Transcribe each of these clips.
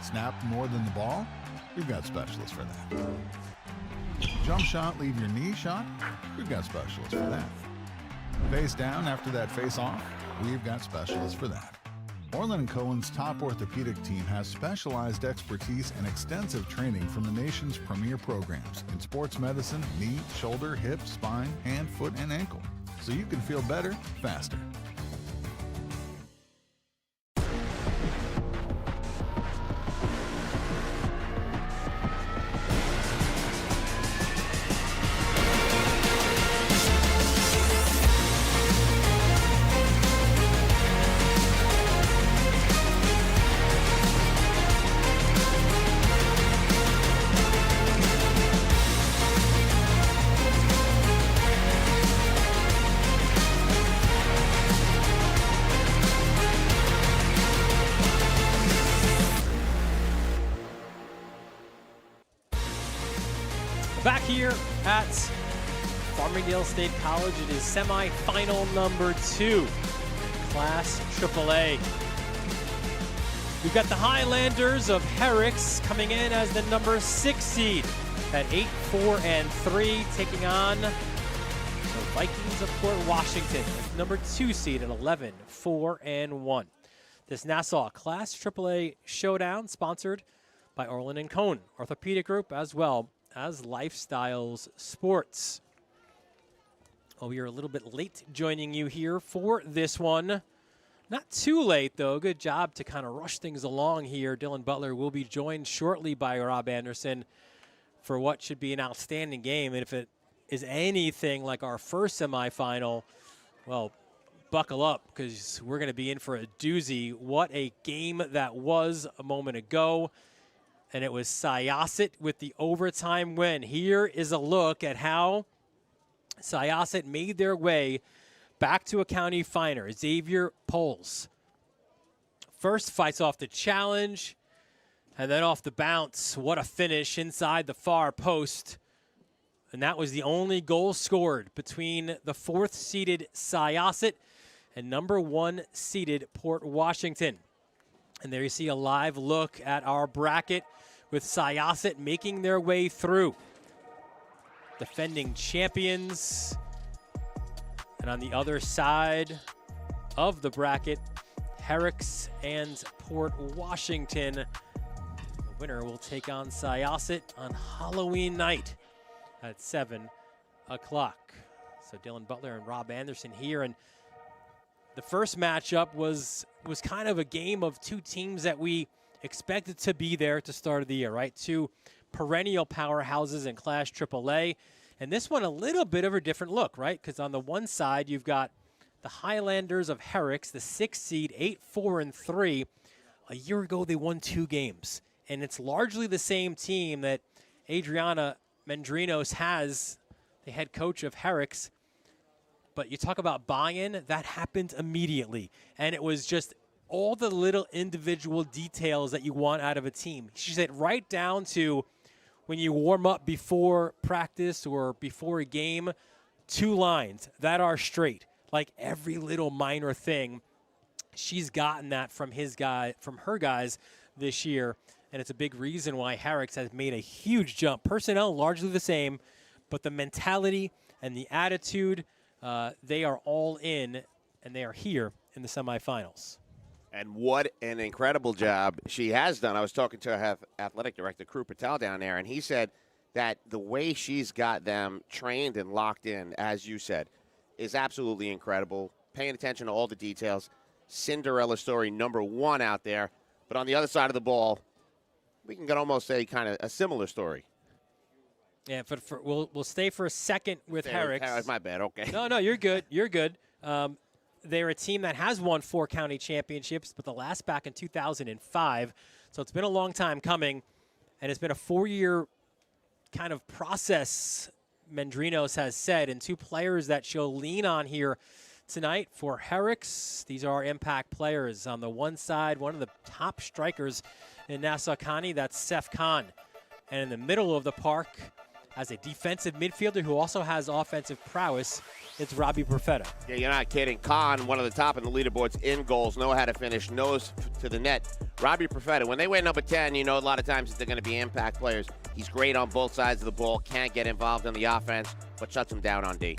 Snap more than the ball? We've got specialists for that. Jump shot, leave your knee shot? We've got specialists for that. Face down after that face off? We've got specialists for that. Orlin and Cohen's top orthopedic team has specialized expertise and extensive training from the nation's premier programs in sports medicine, knee, shoulder, hip, spine, hand, foot, and ankle. So you can feel better, faster. Back here at Farmingdale State College, it is semifinal number 2, Class AAA. We've got the Highlanders of Herricks coming in as the number 6 seed at 8-4-3, taking on the Vikings of Port Washington, number 2 seed at 11-4-1. This Nassau Class AAA showdown sponsored by Orlin and Cohen Orthopedic Group, as well as Lifestyles Sports. Oh, we are a little bit late joining you here for this one. Not too late, though. Good job to kind of rush things along here. Dylan Butler will be joined shortly by Rob Anderson for what should be an outstanding game. And if it is anything like our first semifinal, well, buckle up, because we're going to be in for a doozy. What a game that was a moment ago. And it was Syosset with the overtime win. Here is a look at how Syosset made their way back to a county final. Xavier Poles first fights off the challenge, and then off the bounce. What a finish inside the far post. And that was the only goal scored between the 4th-seeded Syosset and number 1-seeded Port Washington. And there you see a live look at our bracket with Syosset making their way through. Defending champions. And on the other side of the bracket, Herricks and Port Washington. The winner will take on Syosset on Halloween night at 7 o'clock. So Dylan Butler and Rob Anderson here. And the first matchup was kind of a game of two teams that we expected to be there at the start of the year, right? Two perennial powerhouses in Class AAA. And this one a little bit of a different look, right? Because on the one side, you've got the Highlanders of Herricks, the 6th seed, 8-4-3. A year ago, they won 2 games. And it's largely the same team that Adriana Mendrinos has, the head coach of Herricks. But you talk about buy-in, that happened immediately. And it was just all the little individual details that you want out of a team. She said right down to when you warm up before practice or before a game, 2 lines that are straight. Like every little minor thing, she's gotten that from her guys this year. And it's a big reason why Herricks has made a huge jump. Personnel largely the same, but the mentality and the attitude, they are all in, and they are here in the semifinals. And what an incredible job she has done. I was talking to her athletic director, Crew Patel, down there, and he said that the way she's got them trained and locked in, as you said, is absolutely incredible. Paying attention to all the details. Cinderella story number 1 out there. But on the other side of the ball, we can almost say kind of a similar story. Yeah, but we'll stay for a second with Herricks. My bad, okay. No, you're good. You're good. They're a team that has won 4 county championships, but the last back in 2005. So it's been a long time coming, and it's been a 4-year kind of process, Mendrinos has said, and 2 players that she'll lean on here tonight for Herricks. These are impact players. On the one side, one of the top strikers in Nassau County, that's Seth Khan. And in the middle of the park, as a defensive midfielder who also has offensive prowess, it's Robbie Perfetta. Yeah, you're not kidding. Cohen, one of the top in the leaderboards in goals, know how to finish, nose to the net. Robbie Perfetta, when they wear number 10, you know a lot of times they're going to be impact players. He's great on both sides of the ball, can't get involved in the offense, but shuts him down on D.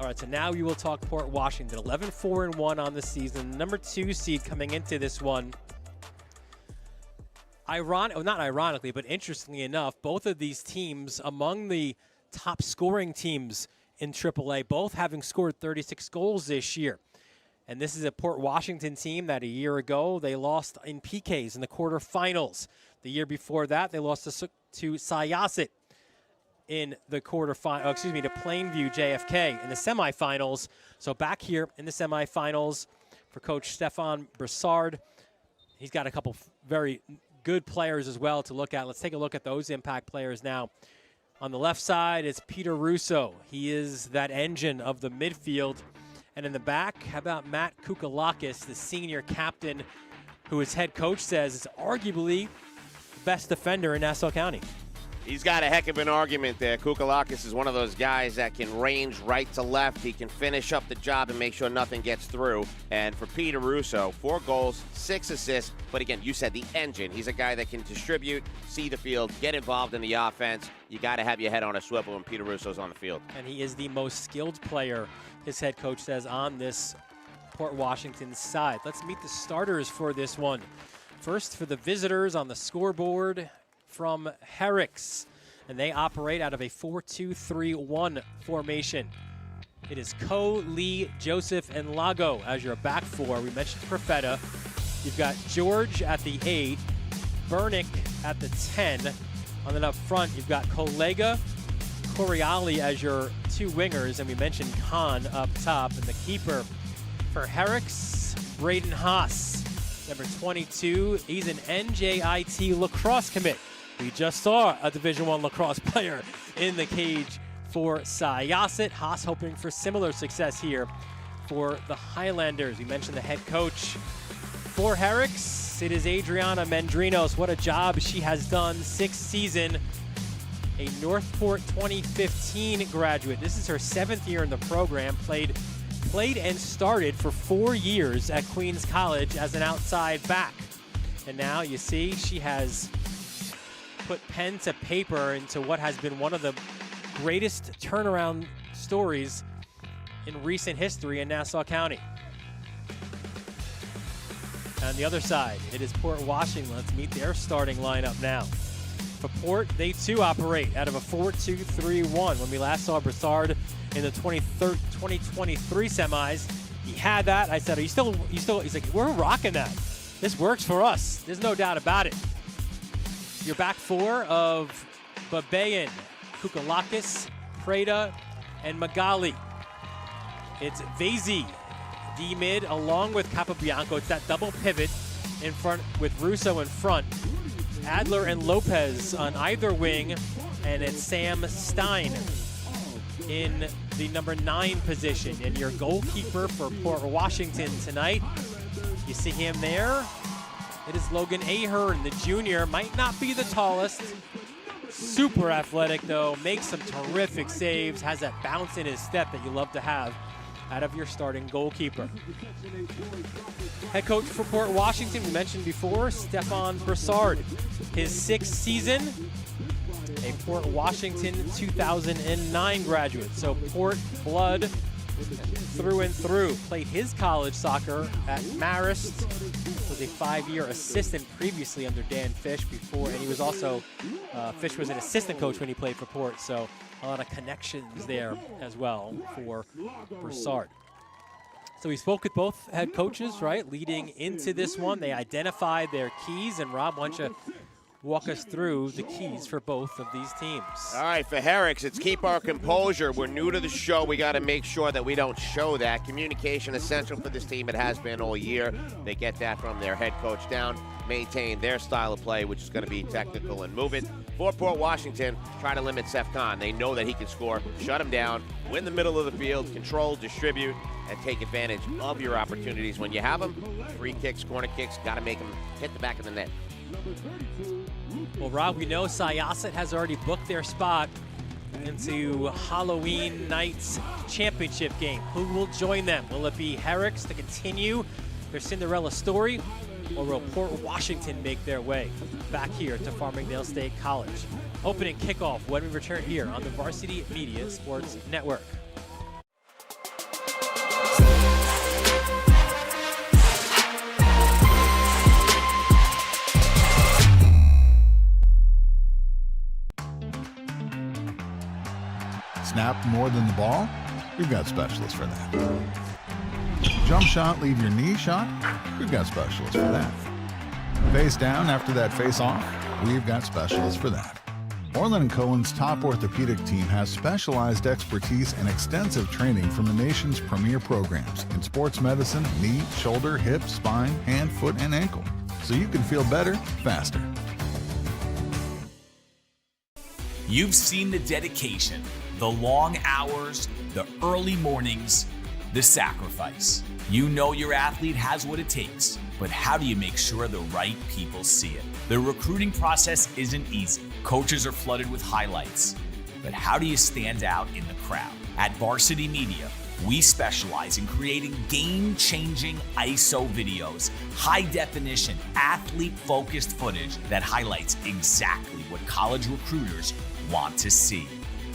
All right, so now we will talk Port Washington. 11-4-1 on the season. Number 2 seed coming into this one. Not ironically, but interestingly enough, both of these teams among the top scoring teams in AAA, both having scored 36 goals this year. And this is a Port Washington team that a year ago, they lost in PKs in the quarterfinals. The year before that, they lost to Syosset in the to Plainview JFK in the semifinals. So back here in the semifinals for Coach Stefan Broussard. He's got a couple very good players as well to look at. Let's take a look at those impact players now. On the left side, it's Peter Russo. He is that engine of the midfield. And in the back, how about Matt Kukalakis, the senior captain, who his head coach says is arguably the best defender in Nassau County. He's got a heck of an argument there. Kukalakis is one of those guys that can range right to left. He can finish up the job and make sure nothing gets through. And for Peter Russo, 4 goals, 6 assists. But again, you said the engine. He's a guy that can distribute, see the field, get involved in the offense. You got to have your head on a swivel when Peter Russo's on the field. And he is the most skilled player, his head coach says, on this Port Washington side. Let's meet the starters for this one. First, for the visitors on the scoreboard, from Herricks, and they operate out of a 4-2-3-1 formation. It is Ko, Lee, Joseph, and Lago as your back four. We mentioned Perfetta. You've got George at the 8, Bernick at the 10. And then up front, you've got Kolega, Coriali as your 2 wingers, and we mentioned Khan up top. And the keeper for Herricks, Braden Haas, number 22. He's an NJIT lacrosse commit. We just saw a Division I lacrosse player in the cage for Syosset. Haas hoping for similar success here for the Highlanders. We mentioned the head coach for Herricks. It is Adriana Mendrinos. What a job she has done. 6th season, a Northport 2015 graduate. This is her 7th year in the program. Played and started for 4 years at Queens College as an outside back. And now you see she has put pen to paper into what has been one of the greatest turnaround stories in recent history in Nassau County. On the other side, it is Port Washington. Let's meet their starting lineup now. For Port, they too operate out of a 4-2-3-1. When we last saw Broussard in the 2023 semis, he had that. I said, are you still, he's like, we're rocking that. This works for us. There's no doubt about it. Your back four of Babayan, Kukalakis, Preda, and Magali. It's Vasey, D-mid, along with Capobianco. It's that double pivot in front with Russo in front. Adler and Lopez on either wing, and it's Sam Stein in the number 9 position. And your goalkeeper for Port Washington tonight, you see him there. It is Logan Ahern, the junior. Might not be the tallest. Super athletic, though. Makes some terrific saves. Has that bounce in his step that you love to have out of your starting goalkeeper. Head coach for Port Washington, we mentioned before, Stefan Broussard. His 6th season, a Port Washington 2009 graduate. So Port blood through and through. Played his college soccer at Marist. Was a 5-year assistant previously under Dan Fish before, and he was also, Fish was an assistant coach when he played for Port, so a lot of connections there as well for Broussard. So we spoke with both head coaches, right, leading into this one. They identified their keys, and Rob, why don't you walk us through the keys for both of these teams? All right, for Herricks, it's keep our composure. We're new to the show. We got to make sure that we don't show that. Communication essential for this team. It has been all year. They get that from their head coach down. Maintain their style of play, which is going to be technical and moving. For Port Washington, try to limit Seth Khan. They know that he can score. Shut him down. Win the middle of the field. Control, distribute, and take advantage of your opportunities when you have them. Free kicks, corner kicks, got to make them hit the back of the net. Well, Rob, we know Syosset has already booked their spot into Halloween night's championship game. Who will join them? Will it be Herricks to continue their Cinderella story, or will Port Washington make their way back here to Farmingdale State College? Opening kickoff when we return here on the Varsity Media Sports Network. Snap more than the ball? We've got specialists for that. Jump shot, leave your knee shot? We've got specialists for that. Face down after that face off? We've got specialists for that. Orlin and Cohen's top orthopedic team has specialized expertise and extensive training from the nation's premier programs in sports medicine, knee, shoulder, hip, spine, hand, foot, and ankle. So you can feel better, faster. You've seen the dedication, the long hours, the early mornings, the sacrifice. You know your athlete has what it takes, but how do you make sure the right people see it? The recruiting process isn't easy. Coaches are flooded with highlights, but how do you stand out in the crowd? At Varsity Media, we specialize in creating game-changing ISO videos, high-definition, athlete-focused footage that highlights exactly what college recruiters want to see.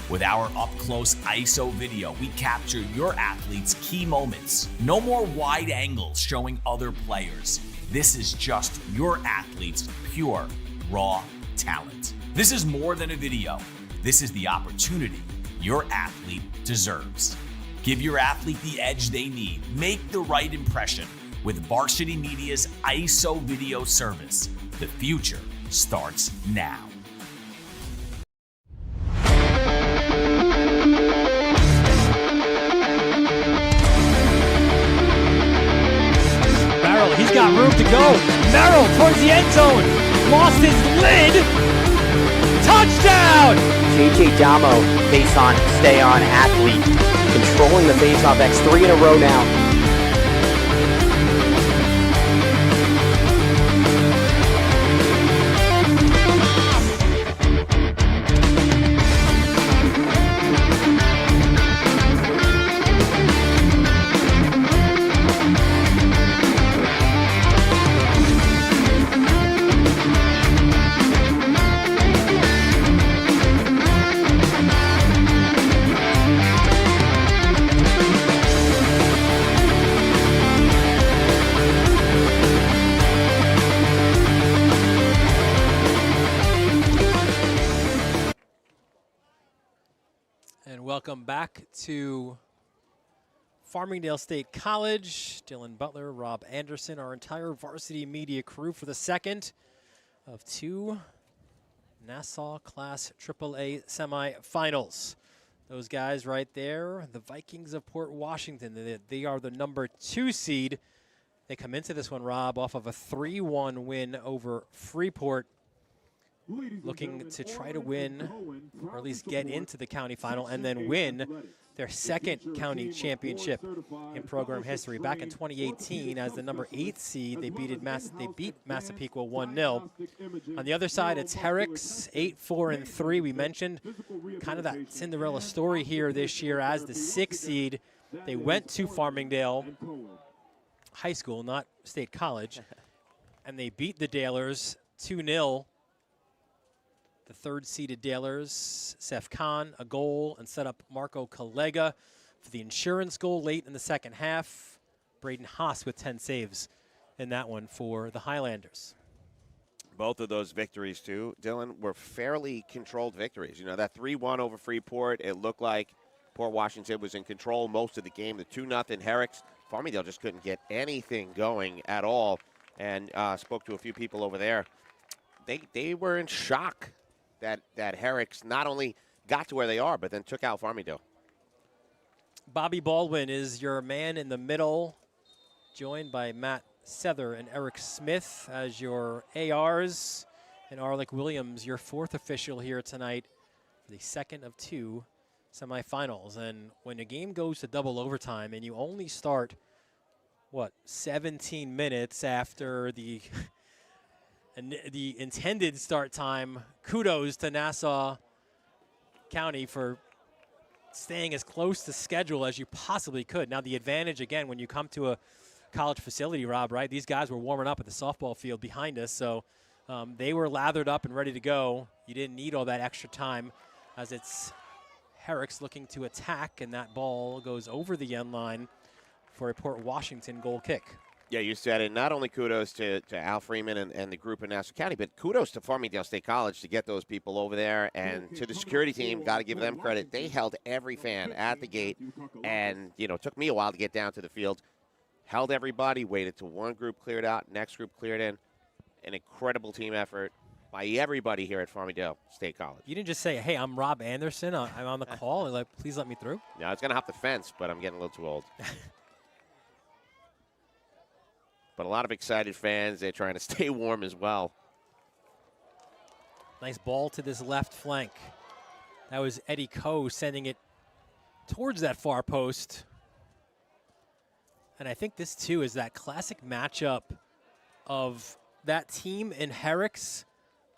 With our up-close ISO video, we capture your athlete's key moments. No more wide angles showing other players. This is just your athlete's pure, raw talent. This is more than a video. This is the opportunity your athlete deserves. Give your athlete the edge they need. Make the right impression with Varsity Media's ISO video service. The future starts now. He's got room to go. Merrill towards the end zone. Lost his lid. Touchdown! JJ Damo, face on, stay on athlete. Controlling the face-off. That's 3 in a row now. Welcome back to Farmingdale State College. Dylan Butler, Rob Anderson, our entire Varsity Media crew for the second of 2 Nassau Class AAA semifinals. Those guys right there, the Vikings of Port Washington, they are the number 2 seed. They come into this one, Rob, off of a 3-1 win over Freeport, looking to try to win, or at least get into the county final, and then win their second county championship in program history. Back in 2018, as the number 8 seed, they beat Massapequa 1-0. On the other side, it's Herricks, 8-4-3. We mentioned kind of that Cinderella story here this year as the 6 seed. They went to Farmingdale High School, not State College, and they beat the Dalers 2-0. The 3rd-seeded Dalers, Seth Khan, a goal, and set up Marco Collega for the insurance goal late in the second half. Braden Haas with 10 saves in that one for the Highlanders. Both of those victories, too, Dylan, were fairly controlled victories. You know, that 3-1 over Freeport, it looked like Port Washington was in control most of the game. The 2-0 Herricks, Farmingdale just couldn't get anything going at all, and spoke to a few people over there. They were in shock that Herricks not only got to where they are, but then took out Farmingdale. Bobby Baldwin is your man in the middle, joined by Matt Sether and Eric Smith as your ARs, and Arlick Williams, your 4th official here tonight for the second of 2 semifinals. And when a game goes to double overtime and you only start, 17 minutes after the intended start time, kudos to Nassau County for staying as close to schedule as you possibly could. Now, the advantage, again, when you come to a college facility, Rob, right? These guys were warming up at the softball field behind us, so they were lathered up and ready to go. You didn't need all that extra time, as it's Herricks looking to attack, and that ball goes over the end line for a Port Washington goal kick. Yeah, you said it. Not only kudos to Al Freeman and the group in Nassau County, but kudos to Farmingdale State College to get those people over there. And to the security team, got to give them credit. They held every fan at the gate. And, you know, it took me a while to get down to the field. Held everybody, waited till one group cleared out, next group cleared in. An incredible team effort by everybody here at Farmingdale State College. You didn't just say, hey, I'm Rob Anderson. I'm on the call. And like, please let me through. No, I was going to hop the fence, but I'm getting a little too old. But a lot of excited fans. They're trying to stay warm as well. Nice ball to this left flank. That was Eddie Coe sending it towards that far post. And I think this, too, is that classic matchup of that team in Herricks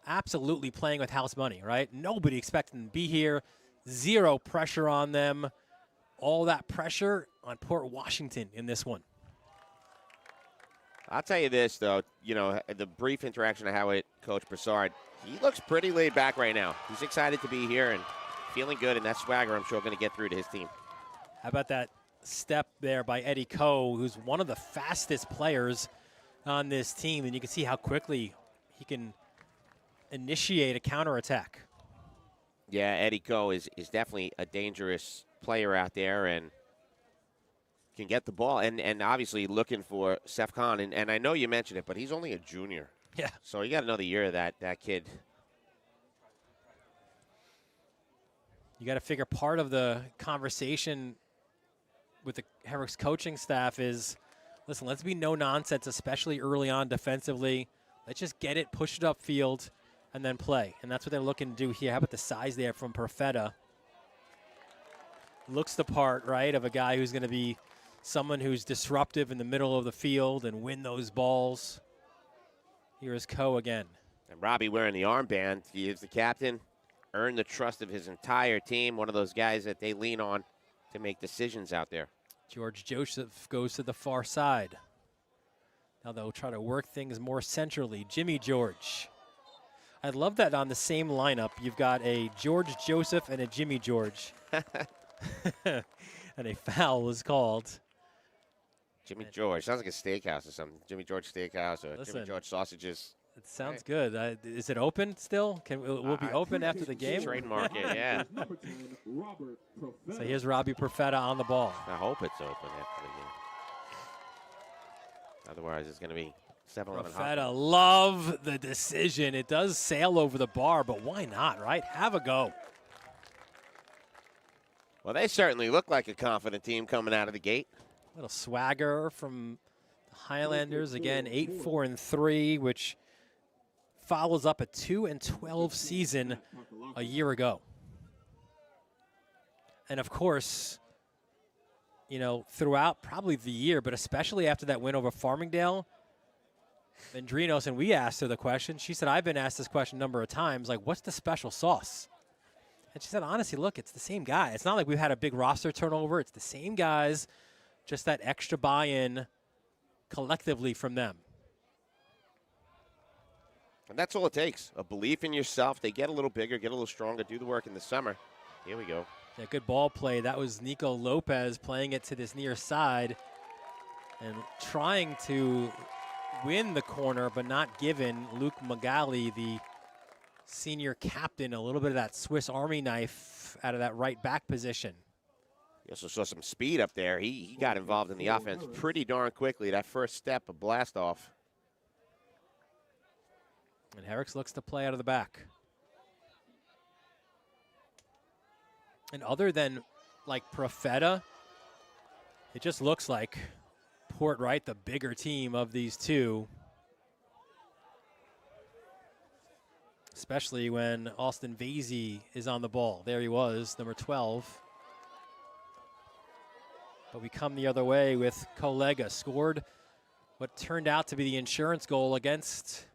absolutely playing with house money, right? Nobody expecting to be here. Zero pressure on them. All that pressure on Port Washington in this one. I'll tell you this, though. You know, the brief interaction I had with Coach Broussard, he looks pretty laid back right now. He's excited to be here and feeling good, and that swagger, I'm sure, going to get through to his team. How about that step there by Eddie Coe, who's one of the fastest players on this team, and you can see how quickly he can initiate a counterattack. Yeah, Eddie Coe is definitely a dangerous player out there and can get the ball. And obviously looking for Seth Khan. And I know you mentioned it, but he's only a junior. Yeah. So you got another year of that kid. You got to figure part of the conversation with the Herricks coaching staff is, listen, let's be no nonsense, especially early on defensively. Let's just get it, push it upfield, and then play. And that's what they're looking to do here. How about the size there from Perfetta? Looks the part, right, of a guy who's going to be someone who's disruptive in the middle of the field and win those balls. Here is Coe again. And Robbie wearing the armband. He is the captain, earned the trust of his entire team, one of those guys that they lean on to make decisions out there. George Joseph goes to the far side. Now they'll try to work things more centrally. Jimmy George. I love that on the same lineup, you've got a George Joseph and a Jimmy George. And a foul was called. Jimmy George. Sounds like a steakhouse or something. Jimmy George Steakhouse or Listen, Jimmy George Sausages. It sounds good. Is it open still? Will it be open after the game? Trademark it, yeah. So here's Robbie Perfetta on the ball. I hope it's open after the game. Otherwise, it's going to be 7-11. Perfetta, love the decision. It does sail over the bar, but why not, right? Have a go. Well, they certainly look like a confident team coming out of the gate. Little swagger from the Highlanders. Again, 8-4-3, which follows up a 2-12 season a year ago. And of course, you know, throughout probably the year, but especially after that win over Farmingdale, Vendrinos, and we asked her the question. She said, I've been asked this question a number of times, like, what's the special sauce? And she said, honestly, look, it's the same guy. It's not like we've had a big roster turnover. It's the same guys, just that extra buy-in collectively from them. And that's all it takes, a belief in yourself. They get a little bigger, get a little stronger, do the work in the summer. Here we go. Yeah, good ball play. That was Nico Lopez playing it to this near side and trying to win the corner, but not given Luke Magali, the senior captain, a little bit of that Swiss Army knife out of that right back position. You also saw some speed up there. He got involved in the offense pretty darn quickly. That first step, a blast off. And Herricks looks to play out of the back. And other than like Perfetta, it just looks like Port, right, the bigger team of these two. Especially when Austin Vasey is on the ball. There he was, number 12. But we come the other way with Colega. Scored what turned out to be the insurance goal against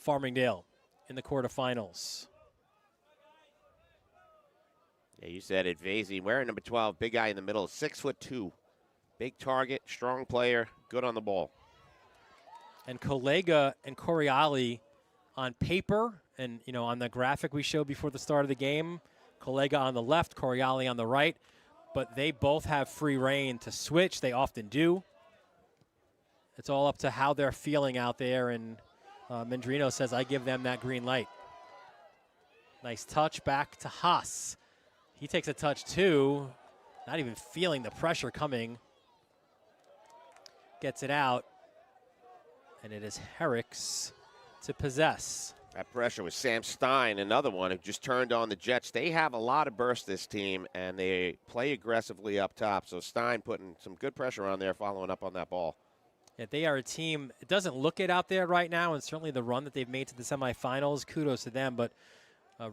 Farmingdale in the quarterfinals. Yeah, you said it, Vasey. Wearing number 12, big guy in the middle, 6'2". Big target, strong player, good on the ball. And Kolega and Coriali on paper, and on the graphic we showed before the start of the game, Kolega on the left, Coriali on the right, but they both have free reign to switch. They often do. It's all up to how they're feeling out there, and Mendrino says, I give them that green light. Nice touch back to Haas. He takes a touch too, not even feeling the pressure coming. Gets it out, and it is Herricks to possess. That pressure was Sam Stein, another one who just turned on the Jets. They have a lot of burst, this team, and they play aggressively up top. So Stein putting some good pressure on there, following up on that ball. Yeah, they are a team. It doesn't look it out there right now, and certainly the run that they've made to the semifinals, kudos to them, but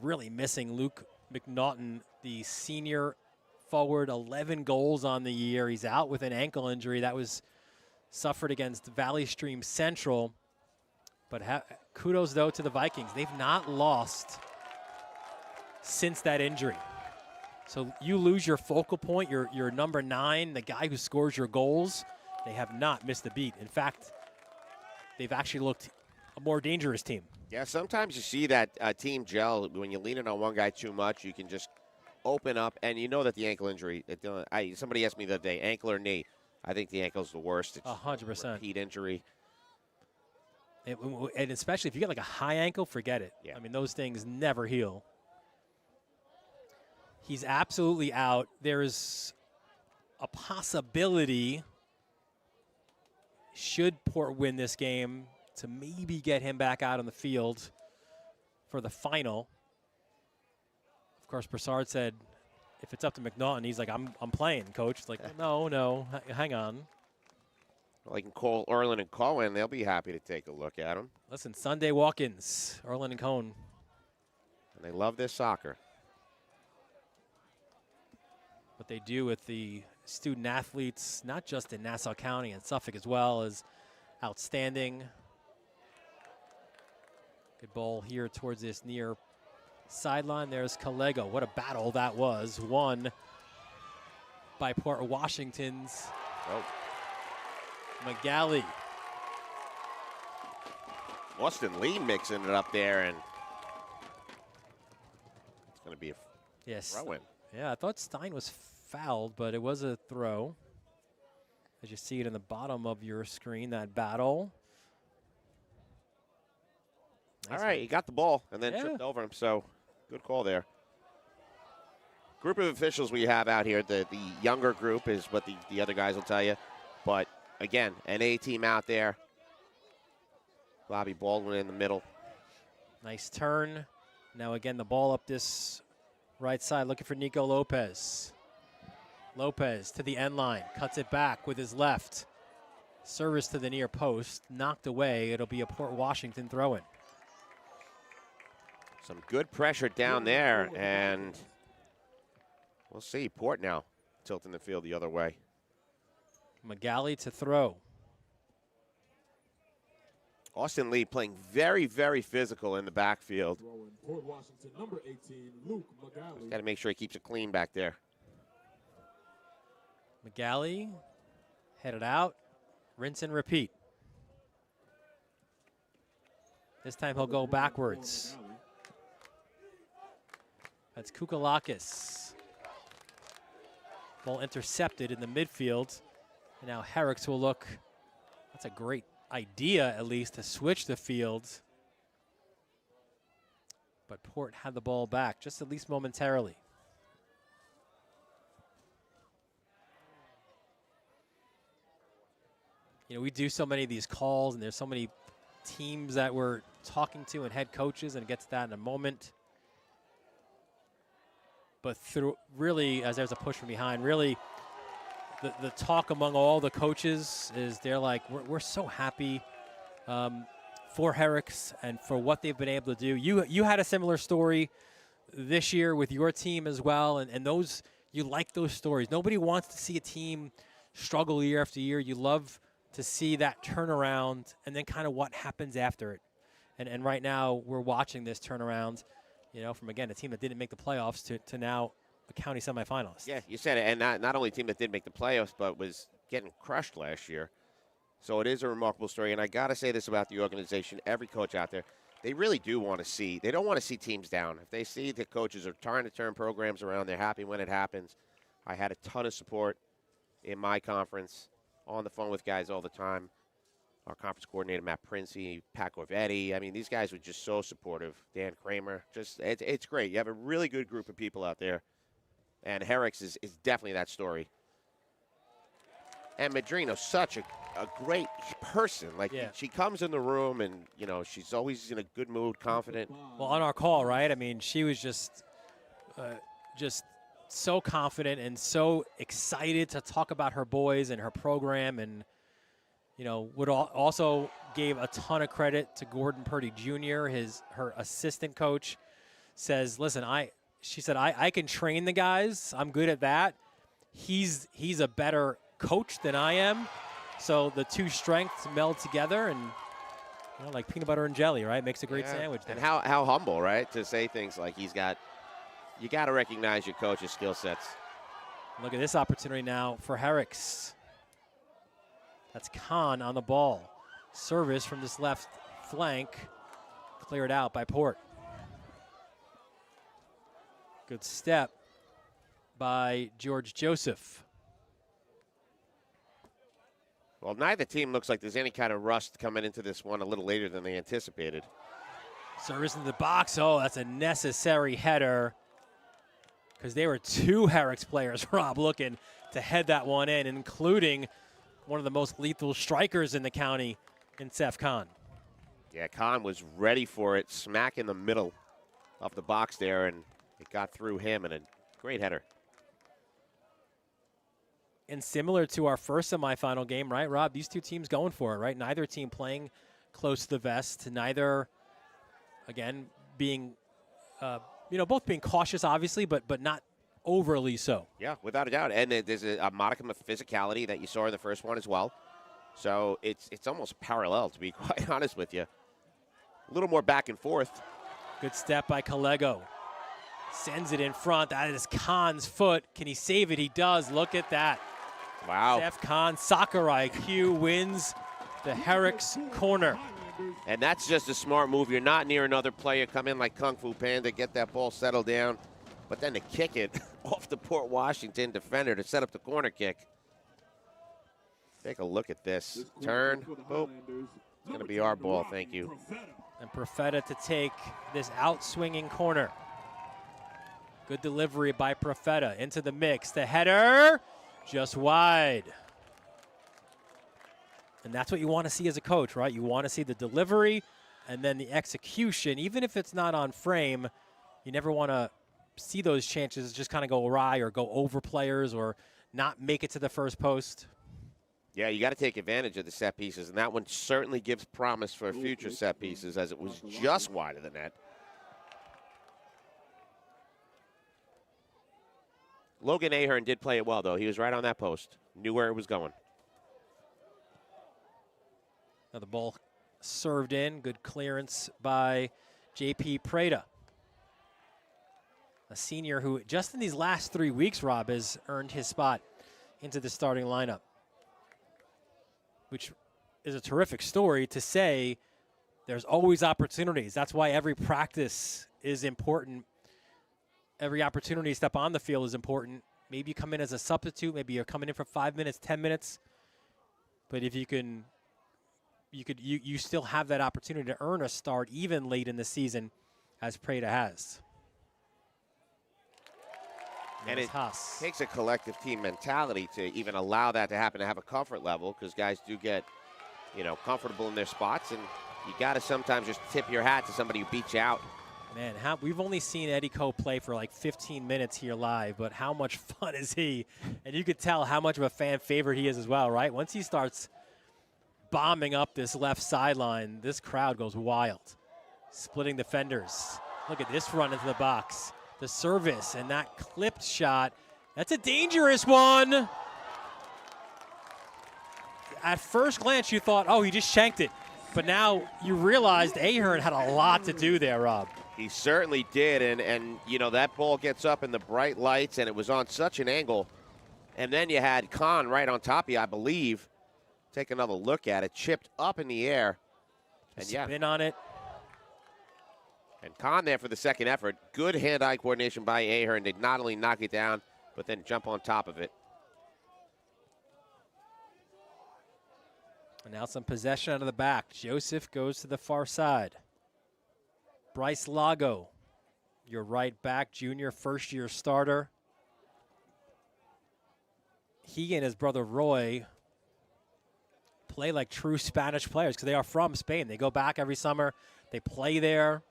really missing Luke McNaughton, the senior forward, 11 goals on the year. He's out with an ankle injury that was suffered against Valley Stream Central. But kudos, though, to the Vikings. They've not lost since that injury. So you lose your focal point, your number 9, the guy who scores your goals. They have not missed a beat. In fact, they've actually looked a more dangerous team. Yeah, sometimes you see that team gel. When you lean in on one guy too much, you can just open up. And you know that the ankle injury, somebody asked me the other day, ankle or knee. I think the ankle's the worst. It's 100%. Repeat injury. And especially if you get like a high ankle, forget it. Yeah. I mean, those things never heal. He's absolutely out. There's a possibility, should Port win this game, to maybe get him back out on the field for the final. Of course, Broussard said, if it's up to McNaughton, he's like, I'm playing, coach. It's like, no, hang on. Well, they can call Orlin and Cohen. They'll be happy to take a look at him. Listen, Sunday walk-ins, Orlin and Cohen. And they love their soccer. What they do with the student athletes, not just in Nassau County and Suffolk as well, is outstanding. Good ball here towards this near sideline. There's Kolega. What a battle that was. Won by Port Washington's McGalley. Austin Lee mixing it up there, and it's going to be a throw-in. Yeah, I thought Stein was fouled, but it was a throw. As you see it in the bottom of your screen, that battle. All right, he got the ball and then tripped over him, so good call there. Group of officials we have out here, the younger group is what the other guys will tell you. But, again, an A team out there. Bobby Baldwin in the middle. Nice turn. Now, again, the ball up this right side, looking for Nico Lopez. Lopez to the end line, cuts it back with his left. Service to the near post, knocked away. It'll be a Port Washington throw-in. Some good pressure down there, and we'll see. Port now tilting the field the other way. McGalley to throw. Austin Lee playing very, very physical in the backfield. Port Washington, number 18, Luke McGalley. Got to make sure he keeps it clean back there. McGalley headed out. Rinse and repeat. This time he'll go backwards. That's Kukalakis. Ball intercepted in the midfield. And now Herricks will look. That's a great idea, at least, to switch the field. But Port had the ball back, just at least momentarily. You know, we do so many of these calls, and there's so many teams that we're talking to and head coaches, and get to that in a moment. But through really, as there's a push from behind, really the talk among all the coaches is they're like, we're so happy for Herricks and for what they've been able to do. You had a similar story this year with your team as well, and those, you like those stories. Nobody wants to see a team struggle year after year. You love to see that turnaround and then kind of what happens after it. And right now we're watching this turnaround, you know, from, again, a team that didn't make the playoffs to now a county semifinalist. Yeah, you said it, and not only a team that did make the playoffs, but was getting crushed last year. So it is a remarkable story, and I got to say this about the organization. Every coach out there, they really do want to see. They don't want to see teams down. If they see the coaches are trying to turn programs around, they're happy when it happens. I had a ton of support in my conference, on the phone with guys all the time. Our conference coordinator, Matt Princey, Pat Corvetti. I mean, these guys were just so supportive. Dan Kramer. It's great. You have a really good group of people out there. And Herricks is definitely that story. And Madrino, such a great person. Like, she comes in the room and, you know, she's always in a good mood, confident. Well, on our call, right? I mean, she was just so confident and so excited to talk about her boys and her program, and, you know, also gave a ton of credit to Gordon Purdy Jr., her assistant coach. Says, listen, she said, I can train the guys. I'm good at that. He's a better coach than I am. So the two strengths meld together, and, you know, like peanut butter and jelly, right? Makes a great sandwich there. And how humble, right? To say things like you got to recognize your coach's skill sets. Look at this opportunity now for Herricks. That's Cohen on the ball. Service from this left flank. Cleared out by Port. Good step by George Joseph. Well, neither team looks like there's any kind of rust coming into this one a little later than they anticipated. Service into the box. Oh, that's a necessary header, because there were two Herricks players, Rob, looking to head that one in, including one of the most lethal strikers in the county in Seth Khan. Yeah, Khan was ready for it, smack in the middle of the box there, and it got through him, and a great header. And similar to our first semifinal game, right, Rob? These two teams going for it, right? Neither team playing close to the vest. Neither, again, being, both being cautious, obviously, but not overly so. Yeah, without a doubt. And there's a modicum of physicality that you saw in the first one as well. So it's almost parallel, to be quite honest with you. A little more back and forth. Good step by Collego. Sends it in front. That is Khan's foot. Can he save it? He does. Look at that. Wow. Seth Khan, soccer IQ, wins the Herricks corner. And that's just a smart move. You're not near another player. Come in like Kung Fu Panda, get that ball settled down. But then to kick it off the Port Washington defender to set up the corner kick. Take a look at this. Turn. Boop. It's going to be our ball. Thank you. And Profeta to take this out-swinging corner. Good delivery by Profeta into the mix. The header, just wide. And that's what you want to see as a coach, right? You want to see the delivery and then the execution. Even if it's not on frame, you never want to see those chances just kind of go awry or go over players or not make it to the first post. Yeah, you got to take advantage of the set pieces, and that one certainly gives promise for future set pieces, as it was just wide of the net. Logan Ahern did play it well, though. He was right on that post. Knew where it was going. Now the ball served in. Good clearance by J.P. Prada. A senior who just in these last 3 weeks, Rob, has earned his spot into the starting lineup, which is a terrific story to say. There's always opportunities. That's why every practice is important. Every opportunity to step on the field is important. Maybe you come in as a substitute. Maybe you're coming in for 5 minutes, 10 minutes. But if you can, you still have that opportunity to earn a start even late in the season, as Prada has. And it takes a collective team mentality to even allow that to happen, to have a comfort level, because guys do get, comfortable in their spots, and you got to sometimes just tip your hat to somebody who beats you out. Man, we've only seen Eddie Coe play for like 15 minutes here live, but how much fun is he? And you could tell how much of a fan favorite he is as well, right? Once he starts bombing up this left sideline, this crowd goes wild. Splitting defenders. Look at this run into the box. The service and that clipped shot. That's a dangerous one. At first glance, you thought, oh, he just shanked it. But now you realized Ahern had a lot to do there, Rob. He certainly did, and you know, that ball gets up in the bright lights, and it was on such an angle. And then you had Cohen right on top of you, I believe. Take another look at it. Chipped up in the air. And yeah. Spin on it. And Cohen there for the second effort. Good hand-eye coordination by Ahern to not only knock it down, but then jump on top of it. And now some possession out of the back. Joseph goes to the far side. Bryce Lago, your right back, junior, first-year starter. He and his brother Roy play like true Spanish players because they are from Spain. They go back every summer. They play there.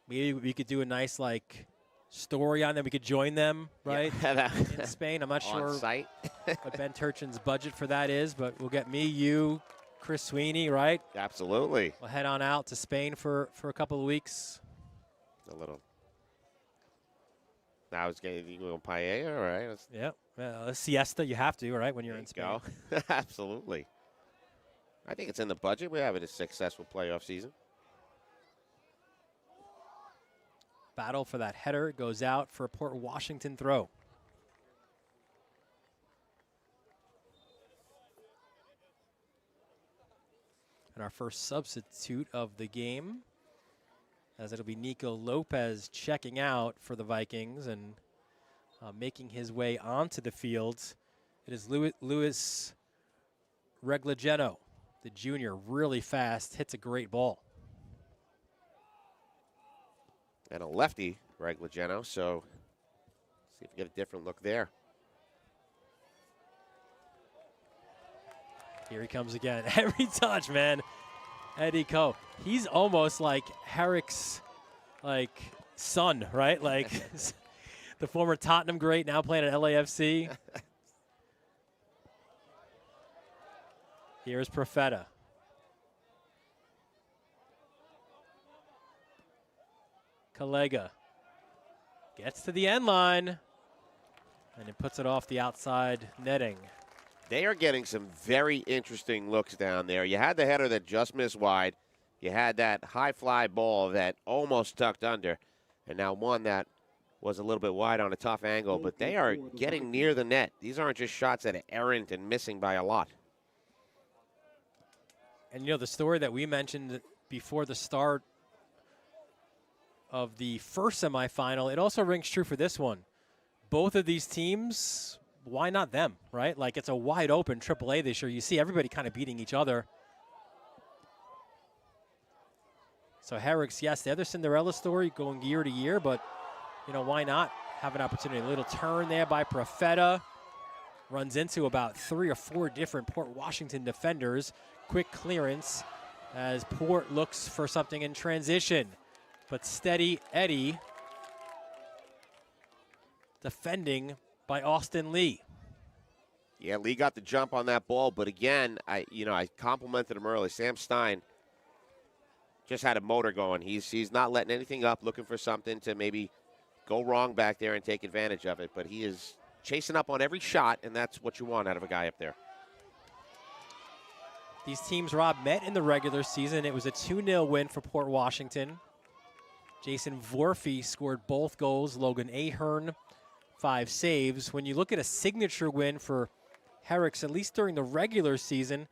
Maybe we could do a nice, like, story on them. We could join them, right, in Spain. I'm not sure site. what Ben Turchin's budget for that is, but we'll get me, you, Chris Sweeney, right? Absolutely. We'll head on out to Spain for a couple of weeks. A little. Now it's getting you go paella, all right? Yep. A siesta, you have to, right, when you're in Spain. Go. Absolutely. I think it's in the budget. We have it a successful playoff season. Battle for that header goes out for a Port Washington throw. And our first substitute of the game, as it'll be Nico Lopez checking out for the Vikings and making his way onto the field. It is Luis Reglageno, the junior, really fast, hits a great ball. And a lefty, Reglageno, so see if we get a different look there. Here he comes again. Every touch, man. Eddie Coe. He's almost like Herricks' like son, right? Like the former Tottenham great, now playing at LAFC. Here's Profeta. Collega gets to the end line, and it puts it off the outside netting. They are getting some very interesting looks down there. You had the header that just missed wide. You had that high fly ball that almost tucked under, and now one that was a little bit wide on a tough angle, but they are getting near the net. These aren't just shots that are errant and missing by a lot. And, you know, the story that we mentioned before the start of the first semifinal, it also rings true for this one. Both of these teams, why not them, right? Like, it's a wide open AAA this year. You see everybody kind of beating each other. So Herricks, yes, the other Cinderella story going year to year, but, you know, why not have an opportunity? A little turn there by Profeta. Runs into about 3 or 4 different Port Washington defenders. Quick clearance as Port looks for something in transition. But steady Eddie defending by Austin Lee. Yeah, Lee got the jump on that ball, but again, I complimented him early. Sam Stein just had a motor going. He's not letting anything up, looking for something to maybe go wrong back there and take advantage of it. But he is chasing up on every shot, and that's what you want out of a guy up there. These teams, Rob, met in the regular season. It was a 2-0 win for Port Washington. Jason Vorfy scored both goals. Logan Ahern, 5 saves. When you look at a signature win for Herricks, at least during the regular season,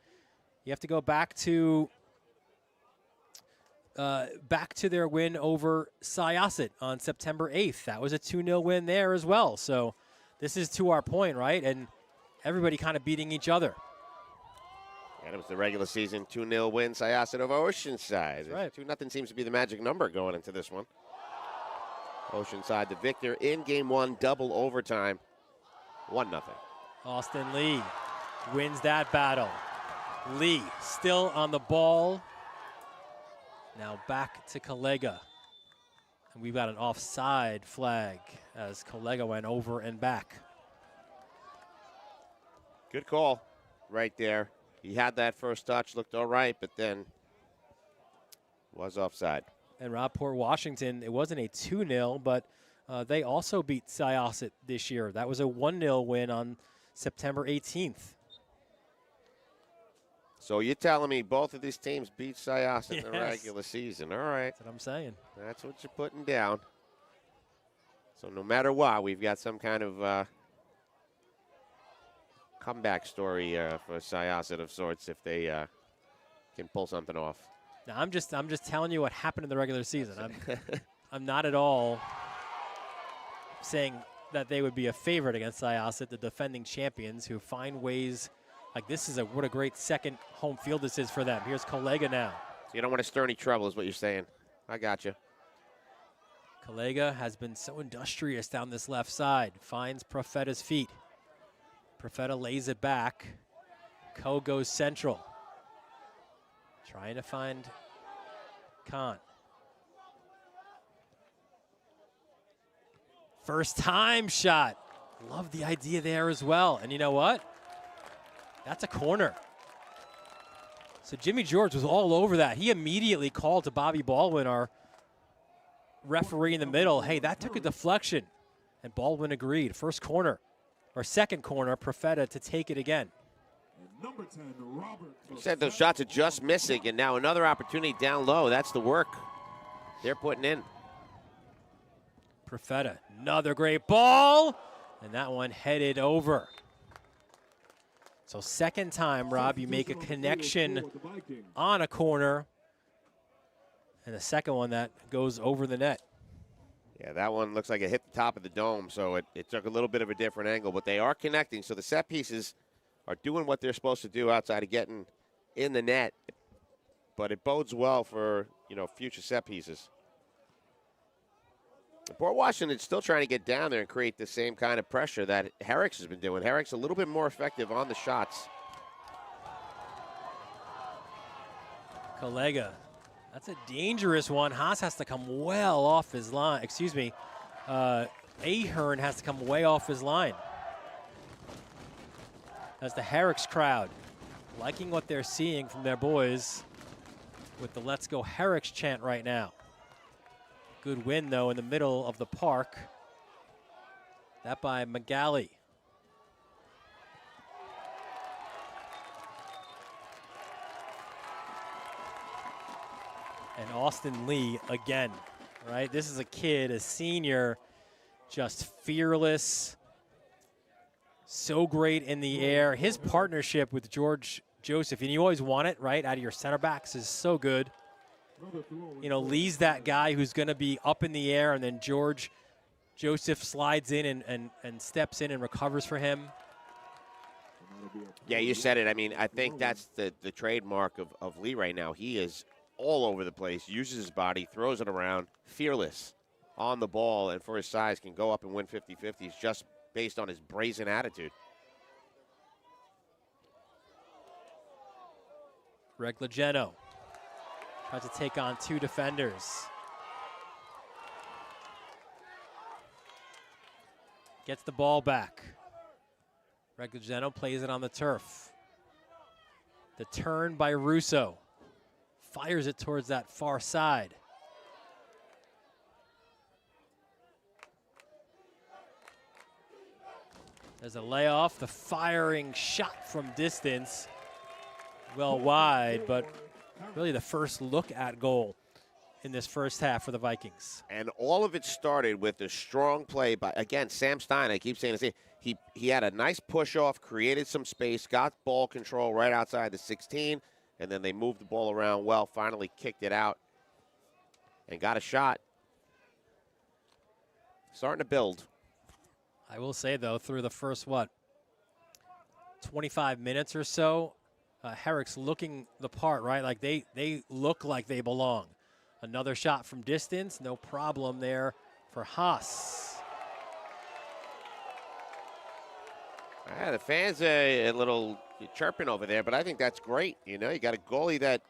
you have to go back to their win over Syosset on September 8th. That was a 2-0 win there as well. So this is to our point, right? And everybody kind of beating each other. And it was the regular season 2-0 win, Syosset over Oceanside. Right. 2-0 seems to be the magic number going into this one. Oceanside, the victor in game 1, double overtime, 1-0. Austin Lee wins that battle. Lee still on the ball. Now back to Collega. And we've got an offside flag as Collega went over and back. Good call right there. He had that first touch, looked all right, but then was offside. And Rob, Port Washington, it wasn't a 2-0, but they also beat Syosset this year. That was a 1-0 win on September 18th. So you're telling me both of these teams beat Syosset in the Yes. regular season. All right. That's what I'm saying. That's what you're putting down. So no matter what, we've got some kind of comeback story for Syosset of sorts if they can pull something off. Now, I'm just telling you what happened in the regular season. I'm not at all saying that they would be a favorite against Syosset, the defending champions, who find ways. Like, this is what a great second home field this is for them. Here's Collega now. So you don't want to stir any trouble is what you're saying. I got you. Collega has been so industrious down this left side. Finds Profeta's feet. Profeta lays it back. Ko goes central. Trying to find Khan. First time shot. Love the idea there as well. And you know what? That's a corner. So Jimmy George was all over that. He immediately called to Bobby Baldwin, our referee in the middle. Hey, that took a deflection. And Baldwin agreed. First corner, or second corner, Profeta to take it again. Number 10, Robert. You said those shots are just missing, and now another opportunity down low. That's the work they're putting in. Profeta, another great ball. And that one headed over. So second time, Rob, you make a connection on a corner. And the second one that goes over the net. Yeah, that one looks like it hit the top of the dome, so it took a little bit of a different angle. But they are connecting, so the set pieces are doing what they're supposed to do outside of getting in the net. But it bodes well for, future set pieces. Port Washington's still trying to get down there and create the same kind of pressure that Herricks has been doing. Herricks a little bit more effective on the shots. Collega, that's a dangerous one. Haas has to come well off his line. Excuse me. Ahern has to come way off his line. That's the Herricks crowd liking what they're seeing from their boys with the Let's Go Herricks chant right now. Good win, though, in the middle of the park. That by McGalley. And Austin Lee again, right? This is a kid, a senior, just fearless, so great in the air. His partnership with George Joseph, and you always want it, right, out of your center backs is so good. Lee's that guy who's going to be up in the air, and then George Joseph slides in and steps in and recovers for him. Yeah, you said it. I mean, I think that's the trademark of Lee right now. He is all over the place, uses his body, throws it around, fearless on the ball, and for his size can go up and win 50-50s just based on his brazen attitude. Reglageno tries to take on two defenders. Gets the ball back. Reglageno plays it on the turf. The turn by Russo. Fires it towards that far side. There's a layoff. The firing shot from distance. Well wide, but really the first look at goal in this first half for the Vikings. And all of it started with a strong play by, again, Sam Stein. I keep saying this. He had a nice push-off, created some space, got ball control right outside the 16, and then they moved the ball around well, finally kicked it out, and got a shot. Starting to build. I will say, though, through the first, 25 minutes or so, Herricks looking the part, right? Like they look like they belong. Another shot from distance, no problem there for Haas. The fans are a little chirping over there, but I think that's great. You got a goalie that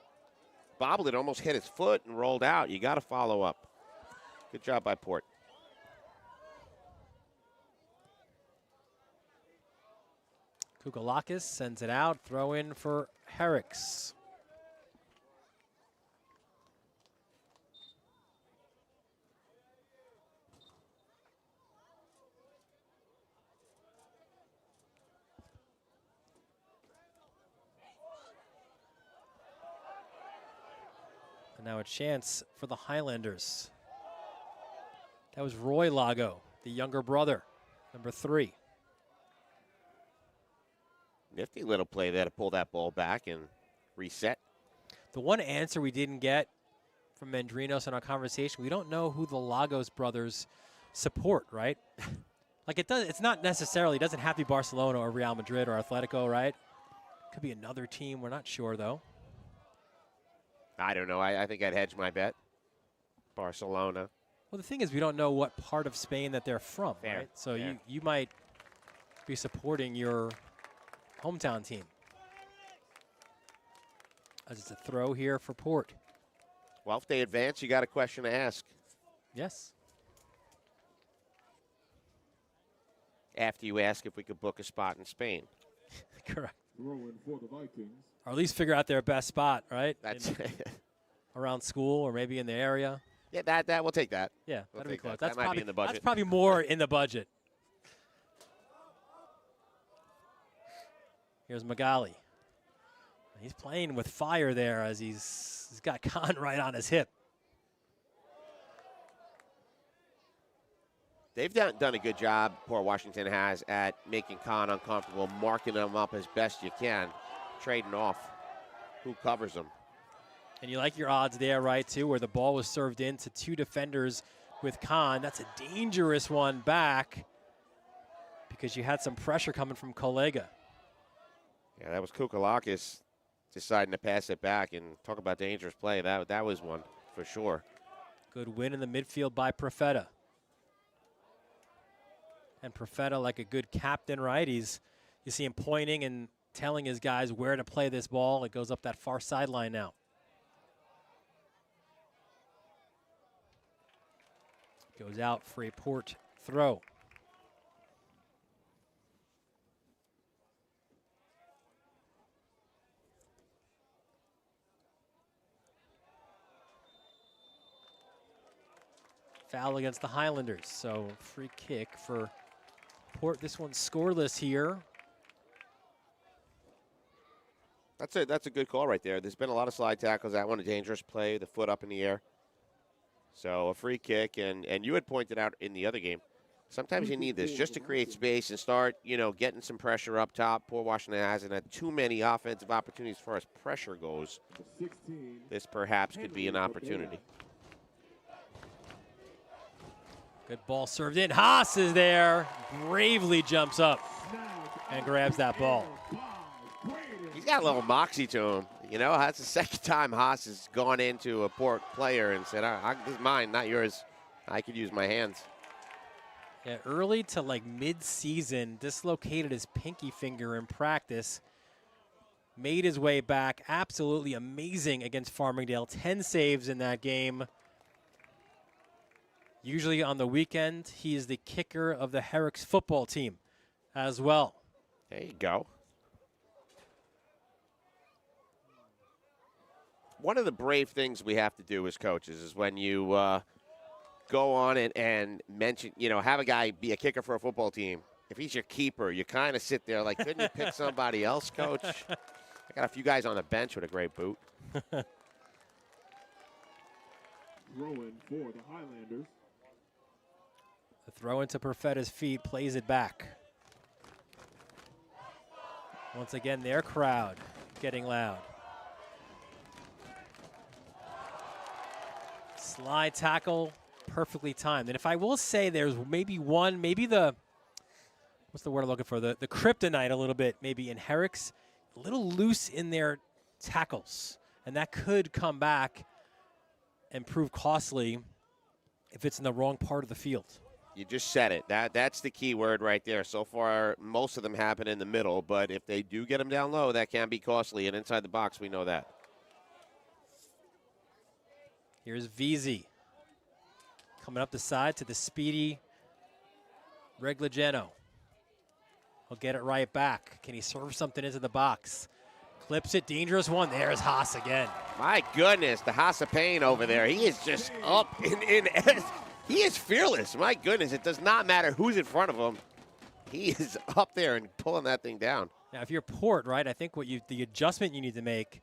bobbled it, almost hit his foot and rolled out. You got to follow up. Good job by Port. Kukalakis sends it out, throw in for Herricks. So now a chance for the Highlanders. That was Roy Lago, the younger brother, number 3. Nifty little play there to pull that ball back and reset. The one answer we didn't get from Mendrinos in our conversation, we don't know who the Lagos brothers support, right? Like it's not necessarily, it doesn't have to be Barcelona or Real Madrid or Atletico, right? Could be another team, we're not sure though. I don't know. I think I'd hedge my bet. Barcelona. Well, the thing is, we don't know what part of Spain that they're from, Fair. right? So Fair. you might be supporting your hometown team. As it's a throw here for Port. Well, if they advance, you got a question to ask. Yes. After you ask if we could book a spot in Spain. Correct. Throwing for the Vikings. Or at least figure out their best spot, right? That's Around school or maybe in the area. yeah. That we'll take that. Yeah, We'll that'd be take close. that. That's That might be probably in the budget. That's probably more in the budget. Here's Magali. He's playing with fire there as he's got Cohen right on his hip. They've done a good job, Port Washington has, at making Cohen uncomfortable, marking him up as best you can, trading off who covers him. And you like your odds there, right, too, where the ball was served in to 2 defenders with Cohen. That's a dangerous one back because you had some pressure coming from Kolega. Yeah, that was Kukalakis deciding to pass it back, and talk about dangerous play. That was one for sure. Good win in the midfield by Profeta. And Profeta, like a good captain, right? You see him pointing and telling his guys where to play this ball. It goes up that far sideline now. Goes out for a Port throw. Foul against the Highlanders, so free kick for Port. This one's scoreless here. That's a good call right there. There's been a lot of slide tackles. That one a dangerous play, the foot up in the air. So a free kick, and you had pointed out in the other game, sometimes you need this just to create space and start, getting some pressure up top. Port Washington hasn't had too many offensive opportunities as far as pressure goes. 16. This perhaps could be an opportunity. Good ball served in. Haas is there, bravely jumps up and grabs that ball. He's got a little moxie to him. That's the second time Haas has gone into a Port player and said, this is mine, not yours. I could use my hands. Yeah, early to like mid-season, dislocated his pinky finger in practice. Made his way back. Absolutely amazing against Farmingdale. 10 saves in that game. Usually on the weekend, he is the kicker of the Herricks football team as well. There you go. One of the brave things we have to do as coaches is when you go on and mention, have a guy be a kicker for a football team. If he's your keeper, you kind of sit there like, couldn't you pick somebody else, coach? I got a few guys on the bench with a great boot. Throwing for the Highlanders. The throw into Perfetta's feet, plays it back. Once again, their crowd getting loud. Slide tackle, perfectly timed. And if I will say there's maybe one, maybe the, what's the word I'm looking for? The kryptonite a little bit, maybe in Herricks, a little loose in their tackles. And that could come back and prove costly if it's in the wrong part of the field. You just said it. That's the key word right there. So far, most of them happen in the middle, but if they do get them down low, that can be costly. And inside the box, we know that. Here's VZ. Coming up the side to the speedy Reglageno. He'll get it right back. Can he serve something into the box? Clips it, dangerous one. There's Haas again. My goodness, the Haas of Pain over there. He is just up in he is fearless. My goodness, it does not matter who's in front of him. He is up there and pulling that thing down. Now, if you're Port, right, I think the adjustment you need to make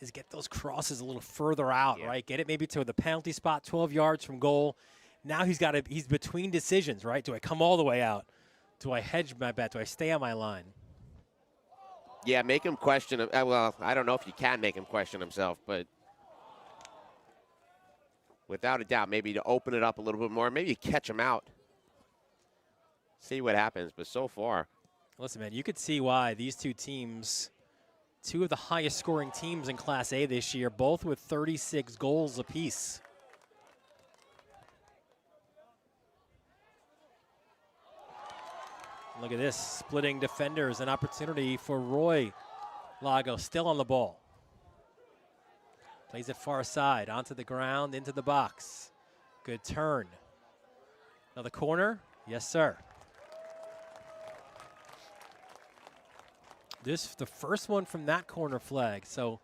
is get those crosses a little further out, Yeah. right? Get it maybe to the penalty spot, 12 yards from goal. Now he's between decisions, right? Do I come all the way out? Do I hedge my bet? Do I stay on my line? Yeah, make him question. Well, I don't know if you can make him question himself, but without a doubt, maybe to open it up a little bit more, maybe catch him out. See what happens, but so far. Listen, man, you could see why these two teams, two of the highest scoring teams in Class A this year, both with 36 goals apiece. Look at this, splitting defenders, an opportunity for Roy Lago, still on the ball. Plays it far side, onto the ground, into the box. Good turn. Another corner, yes sir. This the first one from that corner flag, so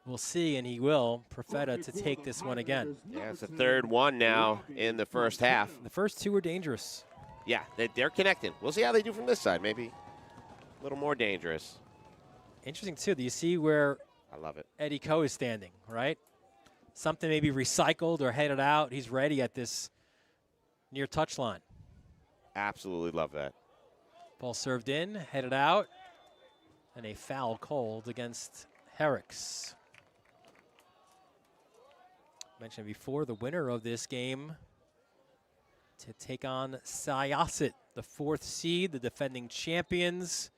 we'll see, and he will, Profeta, to take this one again. Yeah, it's the third one now in the first half. The first two were dangerous. Yeah, they're connecting. We'll see how they do from this side. Maybe a little more dangerous. Interesting, too. Do you see where I love it. Eddie Coe is standing, right? Something maybe recycled or headed out. He's ready at this near touchline. Absolutely love that. Ball served in, headed out, and a foul called against Herricks. Mentioned before, the winner of this game to take on Syosset, the 4th seed, the defending champions.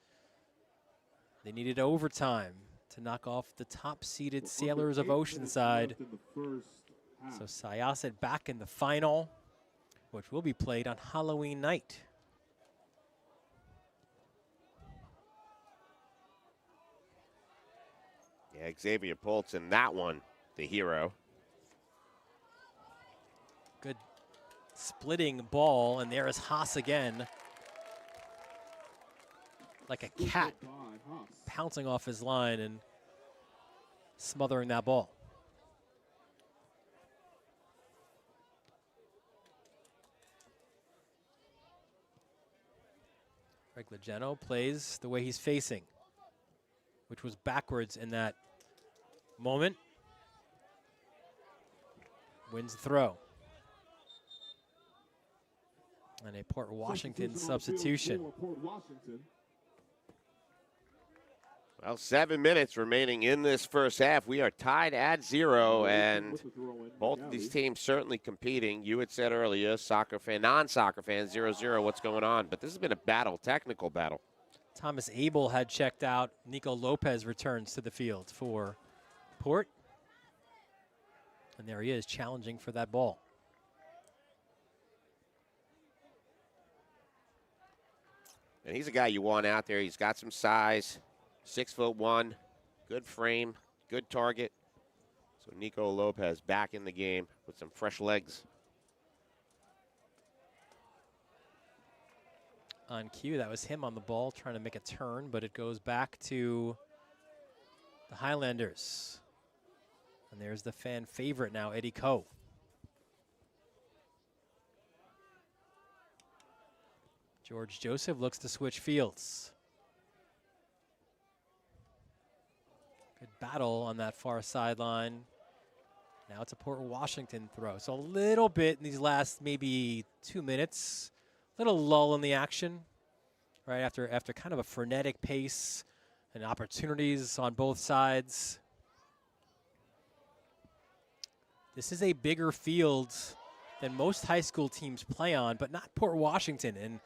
They needed overtime to knock off the top-seeded Sailors of Oceanside. So Syosset back in the final, which will be played on Halloween night. Yeah, Xavier Poltz in that one, the hero. Good splitting ball, and there is Haas again. Like a cat pouncing off his line and smothering that ball. Greg Legeno plays the way he's facing, which was backwards in that moment. Wins the throw. And a Port Washington substitution. Well, 7 minutes remaining in this first half. We are tied at 0, and both of these teams certainly competing. You had said earlier, soccer fan, non-soccer fans, 0-0, what's going on? But this has been a battle, technical battle. Thomas Abel had checked out. Nico Lopez returns to the field for Port. And there he is, challenging for that ball. And he's a guy you want out there. He's got some size, 6'1", good frame, good target. So Nico Lopez back in the game with some fresh legs. On cue, that was him on the ball trying to make a turn, but it goes back to the Highlanders. And there's the fan favorite now, Eddie Coe. George Joseph looks to switch fields. Good battle on that far sideline. Now it's a Port Washington throw. So a little bit in these last maybe 2 minutes, little lull in the action, right after kind of a frenetic pace and opportunities on both sides. This is a bigger field than most high school teams play on, but not Port Washington. And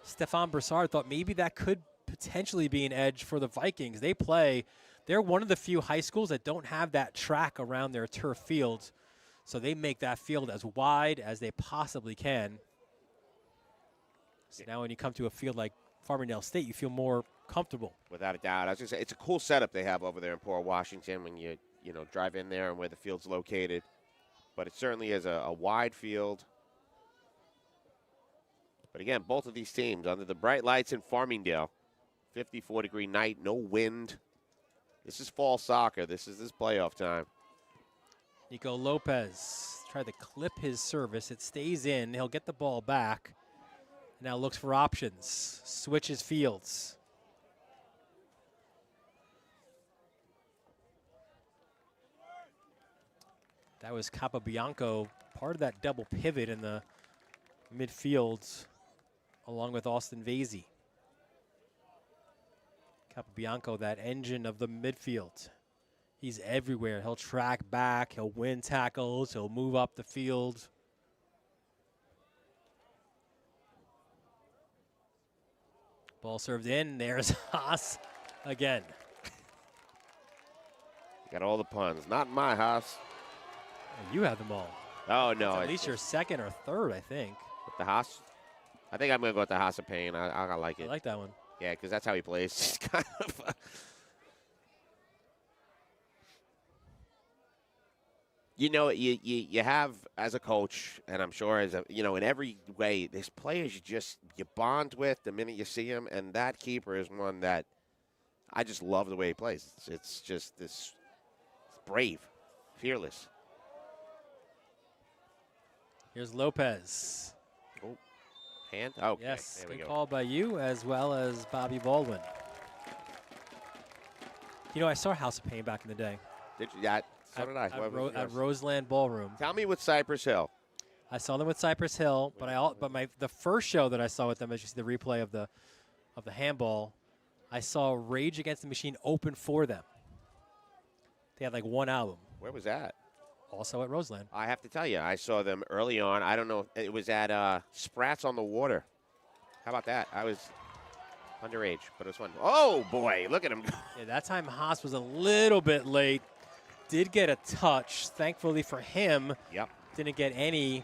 Stefan Broussard thought maybe that could potentially be an edge for the Vikings. They're one of the few high schools that don't have that track around their turf field, so they make that field as wide as they possibly can. So now when you come to a field like Farmingdale State, you feel more comfortable. Without a doubt. I was going to say, it's a cool setup they have over there in Port Washington when you drive in there and where the field's located. But it certainly is a wide field. But again, both of these teams under the bright lights in Farmingdale, 54-degree night, no wind. This is fall soccer. This is playoff time. Nico Lopez tried to clip his service. It stays in. He'll get the ball back. Now looks for options. Switches fields. That was Capobianco, part of that double pivot in the midfield, along with Austin Vasey. Capobianco, that engine of the midfield. He's everywhere. He'll track back. He'll win tackles. He'll move up the field. Ball served in. There's Haas again. Got all the puns. Not my Haas. You have them all. Oh, no. At least your second or third, I think. With the Haas? I think I'm going to go with the Haas of Pain. I like it. I like that one. Yeah, because that's how he plays. He's kind of you know, you have, as a coach, and I'm sure as a, you know, in every way, there's players you bond with the minute you see him, and that keeper is one that I just love the way he plays. It's just this brave, fearless. Here's Lopez. Oh, hand? Okay, Yes, there we good go. call by you as well as Bobby Baldwin. You know, I saw House of Pain back in the day. Did you? Yeah, so did I. At Roseland Ballroom. Tell me with Cypress Hill. I saw them with Cypress Hill, but the first show that I saw with them, as you see the replay of the handball, I saw Rage Against the Machine open for them. They had like one album. Where was that? Also at Roseland. I have to tell you, I saw them early on. I don't know. It was at Sprats on the Water. How about that? I was underage, but it was fun. Oh, boy. Look at him. Yeah, that time Haas was a little bit late. Did get a touch. Thankfully for him, Yep. didn't get any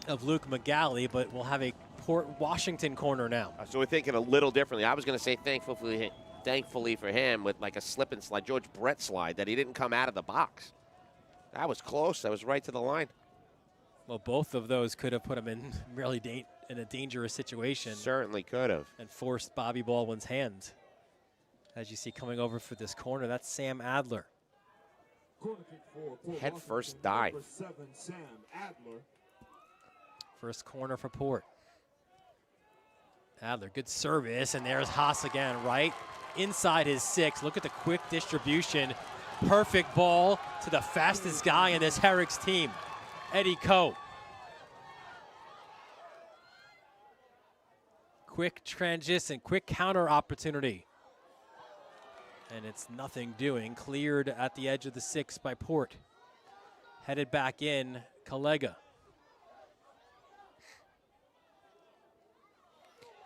of Luke McGalley, but we'll have a Port Washington corner now. So we're thinking a little differently. I was going to say thankfully for him with like a slip and slide, George Brett slide, that he didn't come out of the box. That was close. That was right to the line. Well, both of those could have put him in really in a dangerous situation. Certainly could have. And forced Bobby Baldwin's hand. As you see coming over for this corner, that's Sam Adler. Head first dive. Number 7, Sam Adler. First corner for Port. Adler, good service, and there's Haas again, right inside his 6. Look at the quick distribution. Perfect ball to the fastest guy in this Herricks team, Eddie Coe. Quick transition, quick counter opportunity. And it's nothing doing. Cleared at the edge of the 6 by Port. Headed back in, Collega.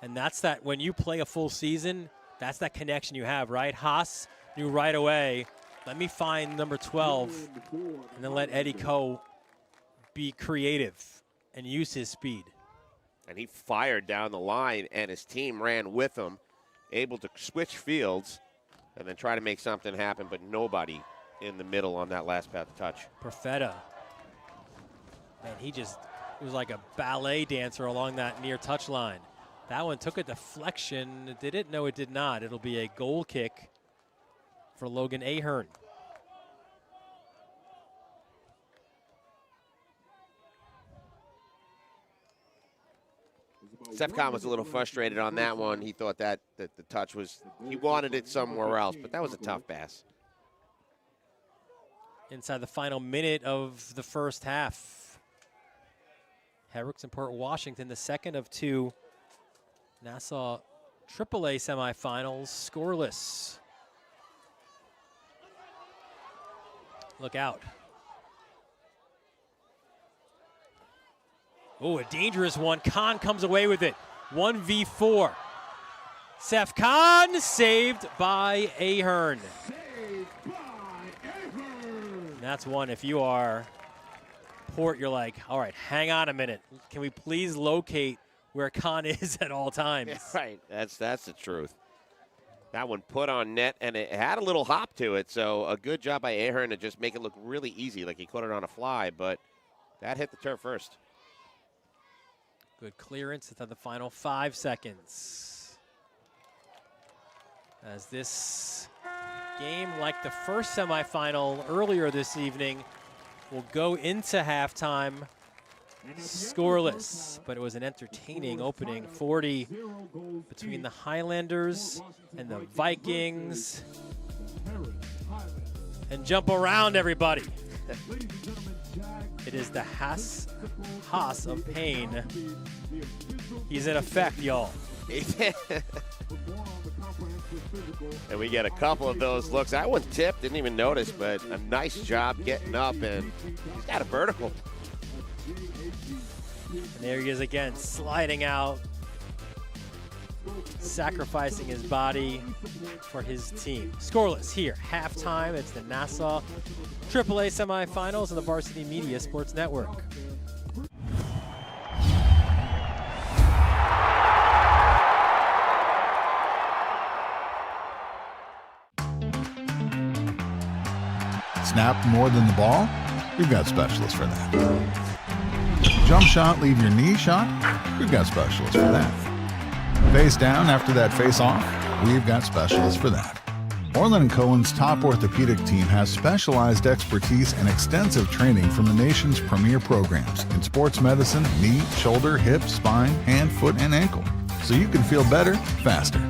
And that's that, when you play a full season, that's that connection you have, right? Haas knew right away, let me find number 12 and then let Eddie Coe be creative and use his speed. And he fired down the line, and his team ran with him, able to switch fields and then try to make something happen, but nobody in the middle on that last path touch. Perfetta. Man, he was like a ballet dancer along that near touch line. That one took a deflection. Did it? No, it did not. It'll be a goal kick for Logan Ahern. Sefcon was a little frustrated on that one. He thought that the touch was, he wanted it somewhere else, but that was a tough pass. Inside the final minute of the first half. Herricks and Port Washington, the second of 2 Nassau AAA semifinals, scoreless. Look out. Oh, a dangerous one. Khan comes away with it. 1v4. Sefcon saved by Ahern. That's one. If you are Port, you're like, all right, hang on a minute. Can we please locate where Khan is at all times? Yeah, right. That's the truth. That one put on net, and it had a little hop to it, so a good job by Ahern to just make it look really easy, like he caught it on a fly, but that hit the turf first. Good clearance at the final 5 seconds. As this game, like the first semifinal earlier this evening, will go into halftime scoreless, but it was an entertaining opening 40 between the Highlanders and the Vikings. And jump around, everybody. Ladies and gentlemen, It is the Haas of pain. He's in effect, y'all. And we get a couple of those looks. That one tipped, didn't even notice, but a nice job getting up, and he's got a vertical. And there he is again, sliding out, sacrificing his body for his team. Scoreless here, halftime. It's the Nassau AAA semifinals on the Varsity Media Sports Network. Snap more than the ball? We've got specialists for that. Jump shot, leave your knee shot? We've got specialists for that. Face down after that face off? We've got specialists for that. Orlin and Cohen's top orthopedic team has specialized expertise and extensive training from the nation's premier programs in sports medicine, knee, shoulder, hip, spine, hand, foot, and ankle. So you can feel better, faster.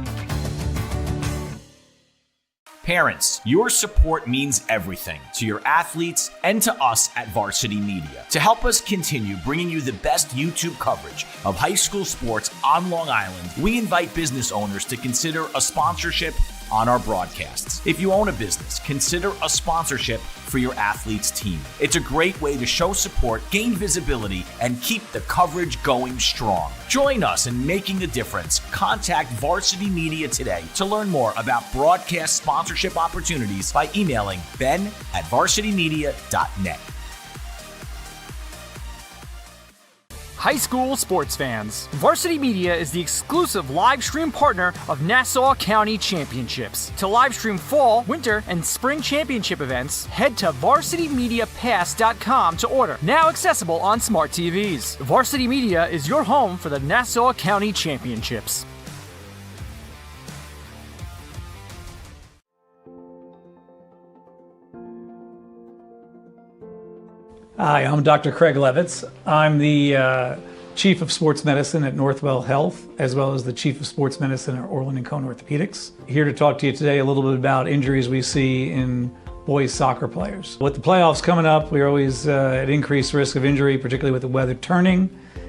Parents, your support means everything to your athletes and to us at Varsity Media. To help us continue bringing you the best YouTube coverage of high school sports on Long Island, we invite business owners to consider a sponsorship on our broadcasts. If you own a business, consider a sponsorship for your athlete's team. It's a great way to show support, gain visibility, and keep the coverage going strong. Join us in making a difference. Contact Varsity Media today to learn more about broadcast sponsorship opportunities by emailing ben@varsitymedia.net. High school sports fans, Varsity Media is the exclusive live stream partner of Nassau County Championships. To live stream fall, winter, and spring championship events, head to varsitymediapass.com to order. Now accessible on smart TVs. Varsity Media is your home for the Nassau County Championships. Hi, I'm Dr. Craig Levitz. I'm the Chief of Sports Medicine at Northwell Health, as well as the Chief of Sports Medicine at Orlin and Cohen Orthopedics. Here to talk to you today a little bit about injuries we see in boys soccer players. With the playoffs coming up, we're always at increased risk of injury, particularly with the weather turning.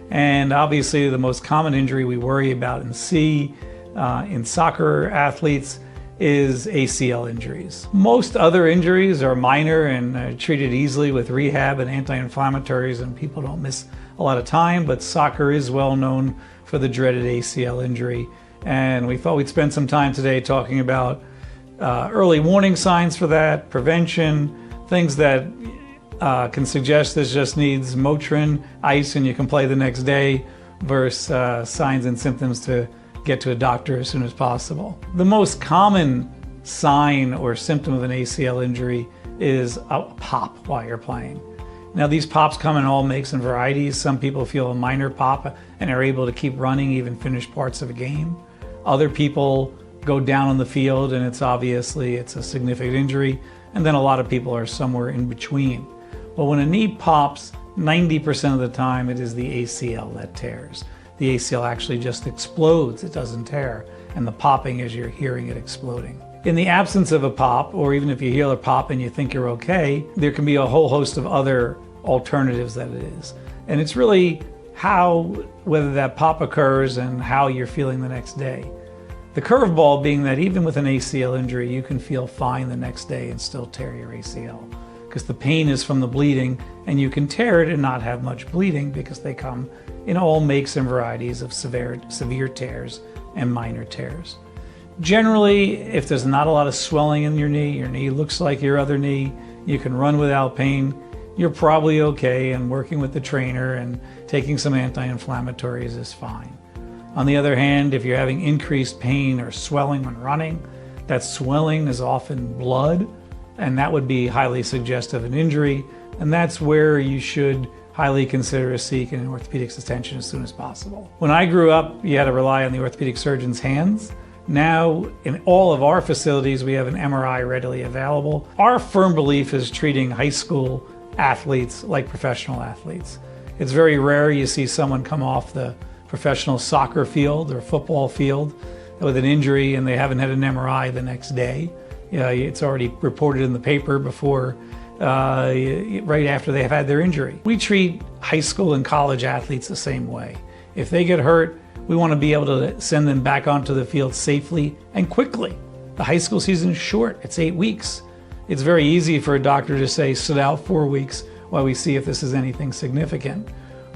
And obviously the most common injury we worry about and see in soccer athletes is ACL injuries. Most other injuries are minor and treated easily with rehab and anti-inflammatories, and people don't miss a lot of time, but soccer is well known for the dreaded ACL injury. And we thought we'd spend some time today talking about early warning signs for that, prevention, things that can suggest this just needs Motrin, ice, and you can play the next day, versus signs and symptoms to get to a doctor as soon as possible. The most common sign or symptom of an ACL injury is a pop while you're playing. Now these pops come in all makes and varieties. Some people feel a minor pop and are able to keep running, even finish parts of a game. Other people go down on the field and it's a significant injury. And then a lot of people are somewhere in between. But when a knee pops, 90% of the time it is the ACL that tears. The ACL actually just explodes, it doesn't tear, and the popping is you're hearing it exploding. In the absence of a pop, or even if you hear a pop and you think you're okay, there can be a whole host of other alternatives that it is. And it's really whether that pop occurs and how you're feeling the next day. The curveball being that even with an ACL injury, you can feel fine the next day and still tear your ACL. Because the pain is from the bleeding, and you can tear it and not have much bleeding because they come in all makes and varieties of severe tears and minor tears. Generally, if there's not a lot of swelling in your knee looks like your other knee, you can run without pain, you're probably okay, and working with the trainer and taking some anti-inflammatories is fine. On the other hand, if you're having increased pain or swelling when running, that swelling is often blood, and that would be highly suggestive of an injury, and that's where you should highly consider seeking an orthopedic's attention as soon as possible. When I grew up, you had to rely on the orthopedic surgeon's hands. Now, in all of our facilities, we have an MRI readily available. Our firm belief is treating high school athletes like professional athletes. It's very rare you see someone come off the professional soccer field or football field with an injury and they haven't had an MRI the next day. It's already reported in the paper before right after they have had their injury. We treat high school and college athletes the same way. If they get hurt, we want to be able to send them back onto the field safely and quickly. The high school season is short, it's 8 weeks. It's very easy for a doctor to say, sit out 4 weeks while we see if this is anything significant.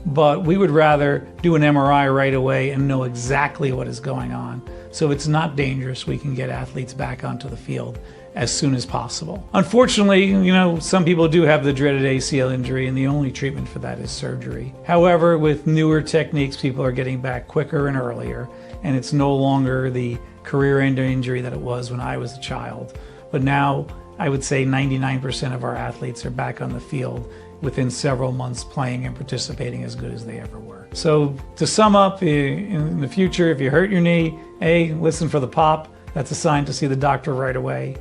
But we would rather do an MRI right away and know exactly what is going on. So it's not dangerous, we can get athletes back onto the field as soon as possible. Unfortunately, some people do have the dreaded ACL injury, and the only treatment for that is surgery. However, with newer techniques, people are getting back quicker and earlier, and it's no longer the career-ending injury that it was when I was a child. But now, I would say 99% of our athletes are back on the field within several months, playing and participating as good as they ever were. So to sum up, in the future, if you hurt your knee, A, listen for the pop. That's a sign to see the doctor right away.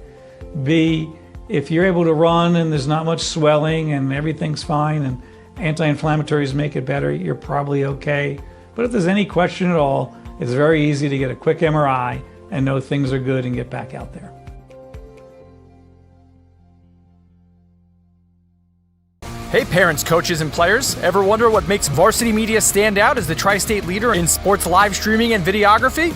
B, if you're able to run and there's not much swelling and everything's fine and anti-inflammatories make it better, you're probably okay. But if there's any question at all, it's very easy to get a quick MRI and know things are good and get back out there. Hey parents, coaches, and players. Ever wonder what makes Varsity Media stand out as the tri-state leader in sports live streaming and videography?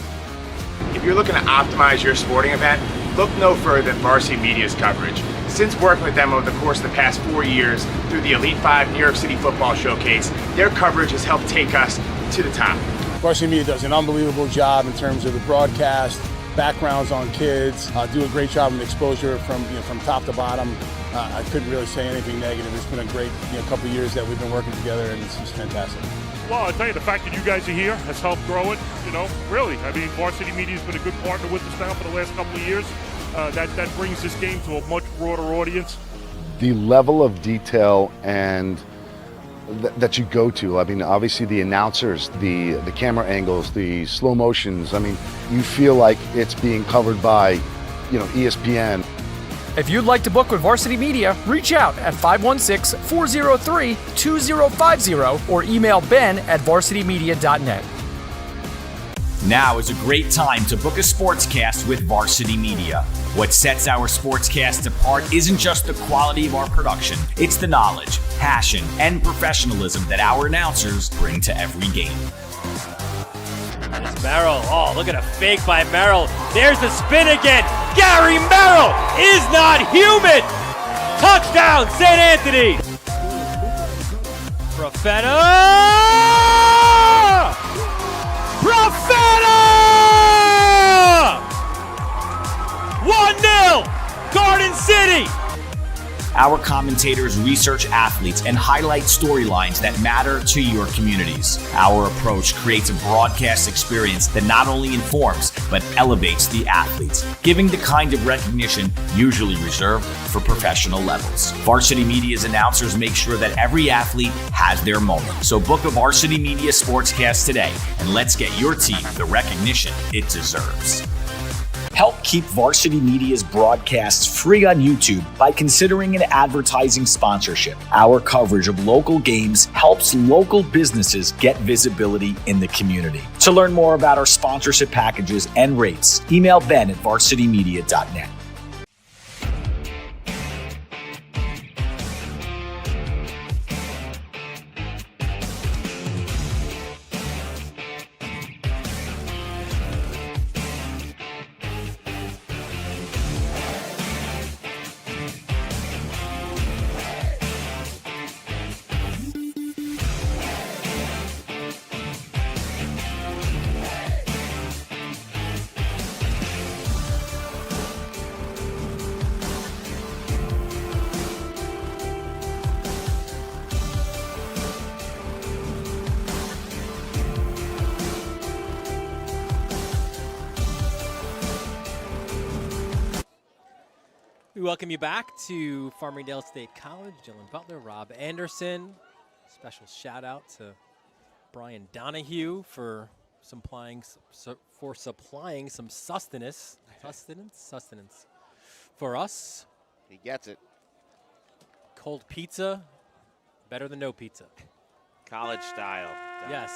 If you're looking to optimize your sporting event, look no further than Varsity Media's coverage. Since working with them over the course of the past 4 years through the Elite 5 New York City Football Showcase, their coverage has helped take us to the top. Varsity Media does an unbelievable job in terms of the broadcast, backgrounds on kids, do a great job of exposure from top to bottom. I couldn't really say anything negative. It's been a great couple of years that we've been working together, and it's just fantastic. Well, I'll tell you, the fact that you guys are here has helped grow it, really. I mean, Varsity Media has been a good partner with us now for the last couple of years. That brings this game to a much broader audience. The level of detail and that you go to, I mean, obviously the announcers, the camera angles, the slow motions, I mean, you feel like it's being covered by, ESPN. If you'd like to book with Varsity Media, reach out at 516-403-2050 or email ben@varsitymedia.net. Now is a great time to book a sportscast with Varsity Media. What sets our sportscast apart isn't just the quality of our production, it's the knowledge, passion, and professionalism that our announcers bring to every game. There's Merrill. Oh, look at a fake by Merrill. There's the spin again. Gary Merrill is not human. Touchdown, St. Anthony. Profeta! 1-0, Garden City. Our commentators research athletes and highlight storylines that matter to your communities. Our approach creates a broadcast experience that not only informs, but elevates the athletes, giving the kind of recognition usually reserved for professional levels. Varsity Media's announcers make sure that every athlete has their moment. So book a Varsity Media sportscast today, and let's get your team the recognition it deserves. Help keep Varsity Media's broadcasts free on YouTube by considering an advertising sponsorship. Our coverage of local games helps local businesses get visibility in the community. To learn more about our sponsorship packages and rates, email ben@varsitymedia.net. We welcome you back to Farmingdale State College. Dylan Butler, Rob Anderson. Special shout out to Brian Donahue for supplying some sustenance for us. He gets it. Cold pizza, better than no pizza. College style. Yes,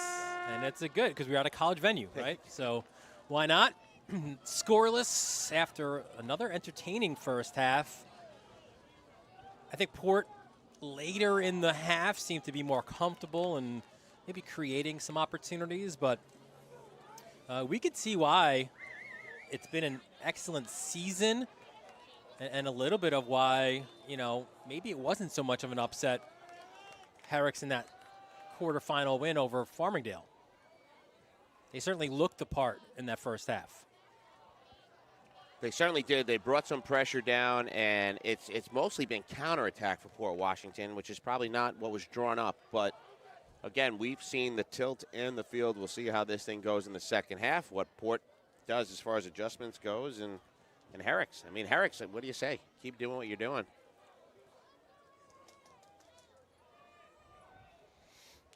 and it's a good because we're at a college venue, right? So why not? Scoreless after another entertaining first half. I think Port later in the half seemed to be more comfortable and maybe creating some opportunities, but we could see why it's been an excellent season and a little bit of why, maybe it wasn't so much of an upset. Herricks in that quarterfinal win over Farmingdale. They certainly looked the part in that first half. They certainly did. They brought some pressure down, and it's mostly been counterattack for Port Washington, which is probably not what was drawn up. But, again, we've seen the tilt in the field. We'll see how this thing goes in the second half, what Port does as far as adjustments goes, and Herricks. I mean, Herricks, what do you say? Keep doing what you're doing.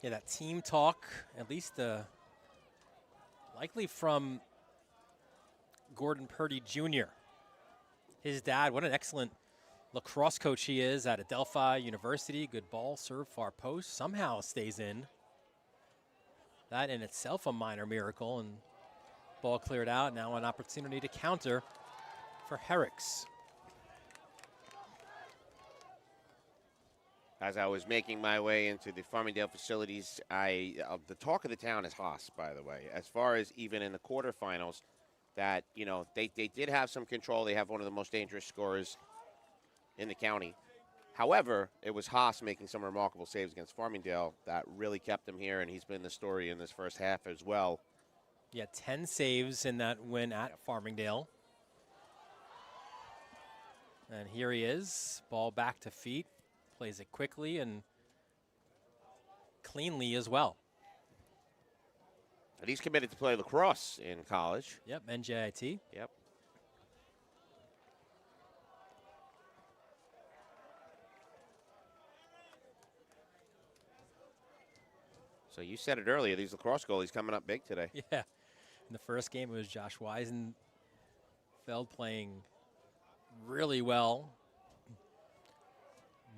Yeah, that team talk, at least likely from Gordon Purdy Jr. His dad, what an excellent lacrosse coach he is at Adelphi University. Good ball, serve, far post, somehow stays in. That in itself a minor miracle, and ball cleared out. Now an opportunity to counter for Herricks. As I was making my way into the Farmingdale facilities, the talk of the town is Haas, by the way. As far as even in the quarterfinals, that, they did have some control. They have one of the most dangerous scorers in the county. However, it was Haas making some remarkable saves against Farmingdale that really kept him here, and he's been the story in this first half as well. Yeah, 10 saves in that win at Farmingdale. And here he is, ball back to feet. Plays it quickly and cleanly as well. And he's committed to play lacrosse in college. Yep, NJIT. Yep. So you said it earlier, these lacrosse goalies coming up big today. Yeah. In the first game, it was Josh Weisenfeld playing really well.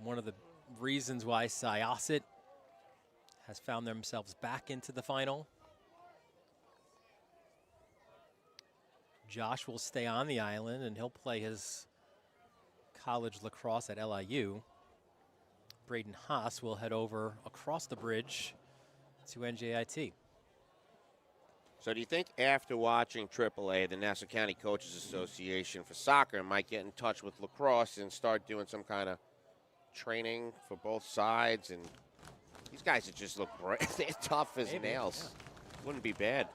One of the reasons why Syosset has found themselves back into the final. Josh will stay on the island, and he'll play his college lacrosse at LIU. Braden Haas will head over across the bridge to NJIT. So do you think after watching AAA, the Nassau County Coaches Association for soccer might get in touch with lacrosse and start doing some kind of training for both sides? And these guys that just look great. They're tough as nails. Yeah. Wouldn't be bad.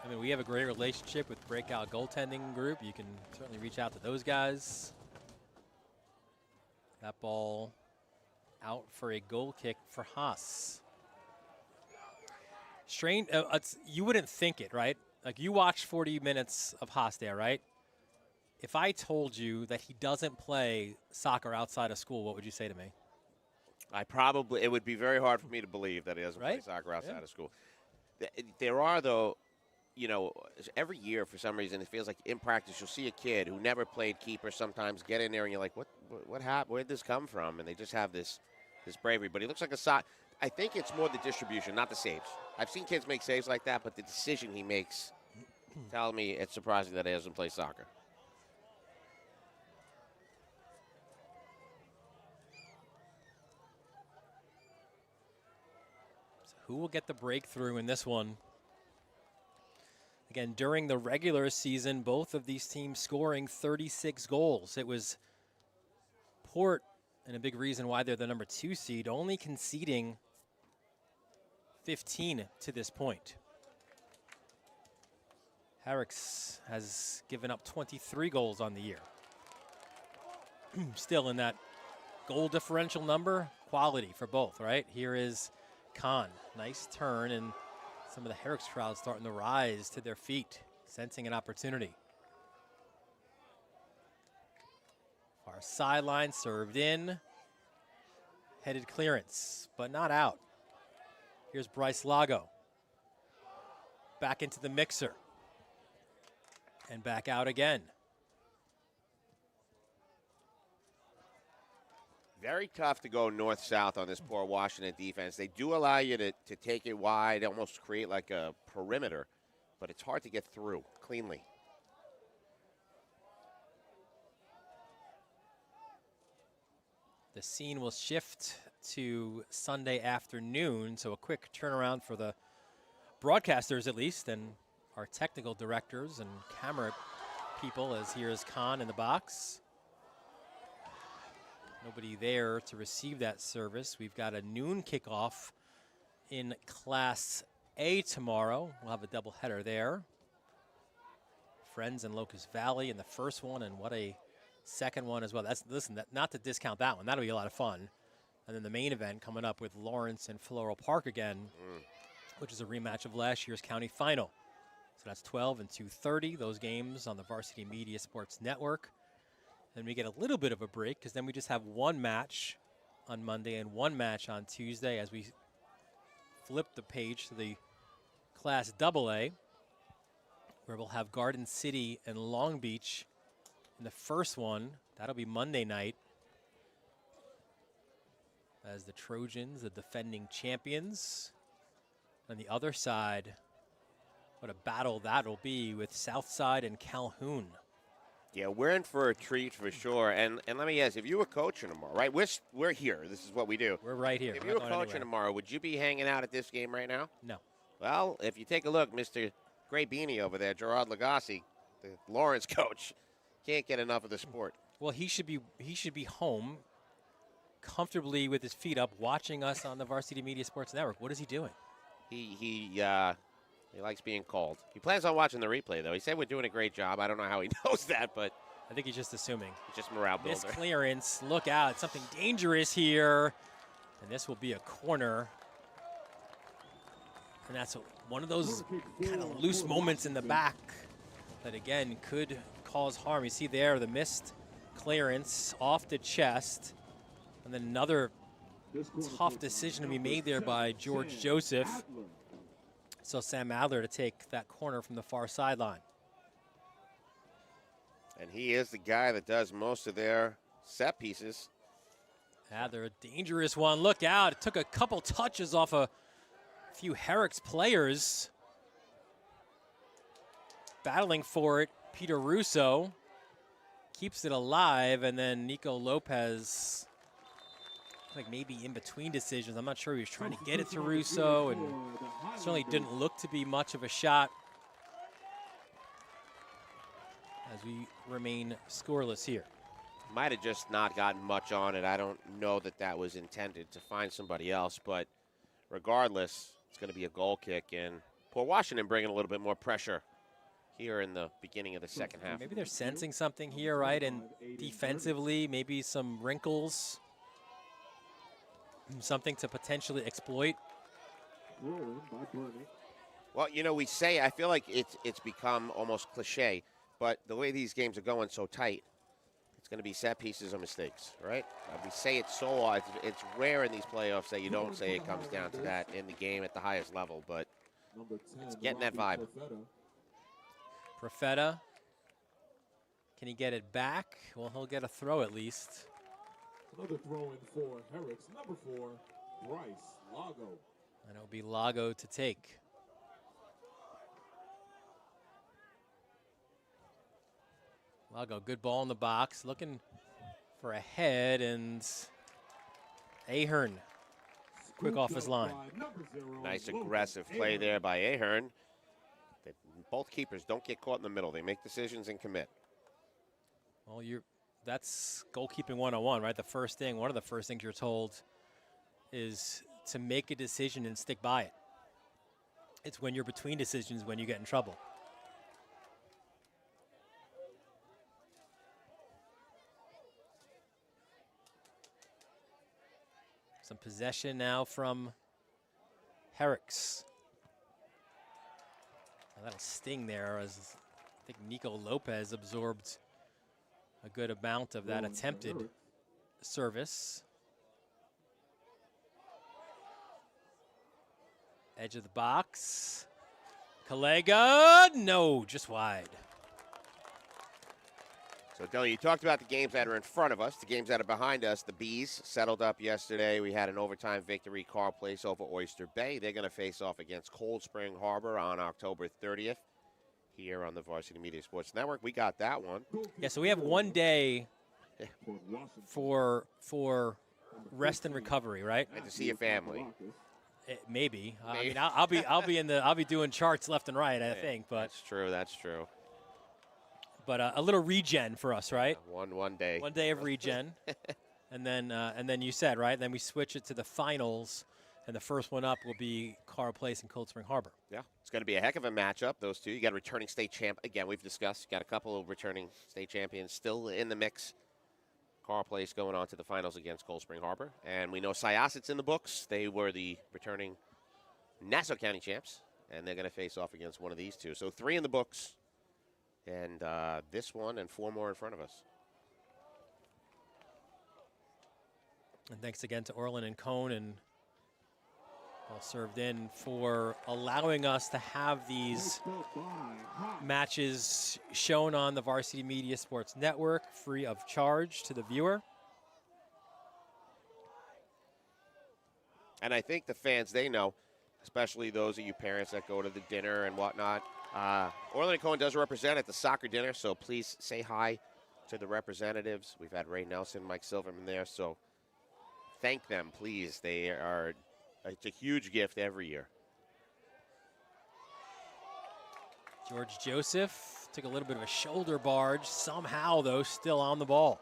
I mean, we have a great relationship with Breakout Goaltending Group. You can certainly reach out to those guys. That ball out for a goal kick for Haas. Strange. You wouldn't think it, right? Like, you watched 40 minutes of Haas there, right? If I told you that he doesn't play soccer outside of school, what would you say to me? It would be very hard for me to believe that he doesn't play soccer outside of school. There are, though, every year for some reason it feels like in practice you'll see a kid who never played keeper sometimes get in there and you're like, what happened? Where'd this come from? And they just have this bravery. But he looks like I think it's more the distribution, not the saves. I've seen kids make saves like that, but the decision he makes telling me it's surprising that he doesn't play soccer. So who will get the breakthrough in this one? Again, during the regular season, both of these teams scoring 36 goals. It was Port, and a big reason why they're the number 2 seed, only conceding 15 to this point. Herricks has given up 23 goals on the year. Still in that goal differential number, quality for both, right? Here is Khan. Nice turn, and some of the Herricks crowd starting to rise to their feet, sensing an opportunity. Far sideline, served in. Headed clearance, but not out. Here's Bryce Lago. Back into the mixer. And back out again. Very tough to go north-south on this poor Washington defense. They do allow you to take it wide, almost create like a perimeter, but it's hard to get through cleanly. The scene will shift to Sunday afternoon, so a quick turnaround for the broadcasters at least, and our technical directors and camera people, as here's Khan in the box. Nobody there to receive that service. We've got a noon kickoff in Class A tomorrow. We'll have a doubleheader there. Friends in Locust Valley in the first one, and what a second one as well. Not to discount that one. That'll be a lot of fun. And then the main event coming up with Lawrence and Floral Park again, which is a rematch of last year's county final. So that's 12 and 2:30. Those games on the Varsity Media Sports Network. Then we get a little bit of a break because then we just have one match on Monday and one match on Tuesday as we flip the page to the Class AA, where we'll have Garden City and Long Beach in the first one. That'll be Monday night, as the Trojans, the defending champions. On the other side, what a battle that'll be with Southside and Calhoun. Yeah, we're in for a treat for sure. And let me ask, if you were coaching tomorrow, right? We're here. This is what we do. We're right here. If you were coaching tomorrow, would you be hanging out at this game right now? No. Well, if you take a look, Mr. Gray Beanie over there, Gerard Lagasse, the Lawrence coach, can't get enough of the sport. Well, he should be home comfortably with his feet up watching us on the Varsity Media Sports Network. What is he doing? He likes being called. He plans on watching the replay, though. He said we're doing a great job. I don't know how he knows that, but I think he's just assuming. He's just morale builder. This clearance, look out, something dangerous here. And this will be a corner. And that's one of those kind of loose moments in the back that, again, could cause harm. You see there the missed clearance off the chest. And then another tough decision to be made there by George Joseph. So Sam Adler to take that corner from the far sideline. And he is the guy that does most of their set pieces. Adler, a dangerous one. Look out. It took a couple touches off a few Herricks players. Battling for it, Peter Russo keeps it alive, and then Nico Lopez, like maybe in between decisions. I'm not sure he was trying to get it to Russo, and certainly didn't look to be much of a shot as we remain scoreless here. Might have just not gotten much on it. I don't know that that was intended to find somebody else, but regardless, it's going to be a goal kick, and Port Washington bringing a little bit more pressure here in the beginning of the second half. Maybe they're sensing something here, right? And defensively, maybe some wrinkles, something to potentially exploit. Well, you know, we say, I feel like it's become almost cliche, but the way these games are going so tight, it's going to be set pieces or mistakes, right? We say it so often. It's rare in these playoffs that you don't say it comes down to that in the game at the highest level, but it's getting that vibe. Profeta, can he get it back? Well, he'll get a throw at least. Another throw in for Herricks, number 4, Bryce Lago. And it'll be Lago to take. Lago, good ball in the box, looking for a head, and Ahern quick off his line. Nice aggressive play there by Ahern. Both keepers don't get caught in the middle. They make decisions and commit. Well, that's goalkeeping 101, right? One of the first things you're told is to make a decision and stick by it. It's when you're between decisions when you get in trouble. Some possession now from Herricks. Well, that'll sting there, as I think Nico Lopez absorbed a good amount of that attempted service. Edge of the box. Kalega, no, just wide. So, Dylan, you talked about the games that are in front of us, the games that are behind us. The Bees settled up yesterday. We had an overtime victory, Carl Place over Oyster Bay. They're going to face off against Cold Spring Harbor on October 30th here on the Varsity Media Sports Network. We got that one. Yeah, so we have one day for rest and recovery, right? And to see your family. Maybe. I mean, I'll be doing charts left and right, I think. But that's true. That's true. But a little regen for us, right? One day. 1 day of regen, and then you said, right? Then we switch it to the finals, and the first one up will be Carl Place and Cold Spring Harbor. Yeah, it's going to be a heck of a matchup. Those two. You got a returning state champ. Again, we've discussed. You got a couple of returning state champions still in the mix. Carl Place going on to the finals against Cold Spring Harbor, and we know Syosset's in the books. They were the returning Nassau County champs, and they're going to face off against one of these two. So 3 in the books. And this one and 4 more in front of us. And thanks again to Orlin and Cohen and all served in for allowing us to have these matches shown on the Varsity Media Sports Network free of charge to the viewer. And I think the fans, they know, especially those of you parents that go to the dinner and whatnot. Orlin and Cohen does represent at the soccer dinner, so please say hi to the representatives. We've had Ray Nelson, Mike Silverman there, so thank them, please. It's a huge gift every year. George Joseph took a little bit of a shoulder barge, somehow, though, still on the ball.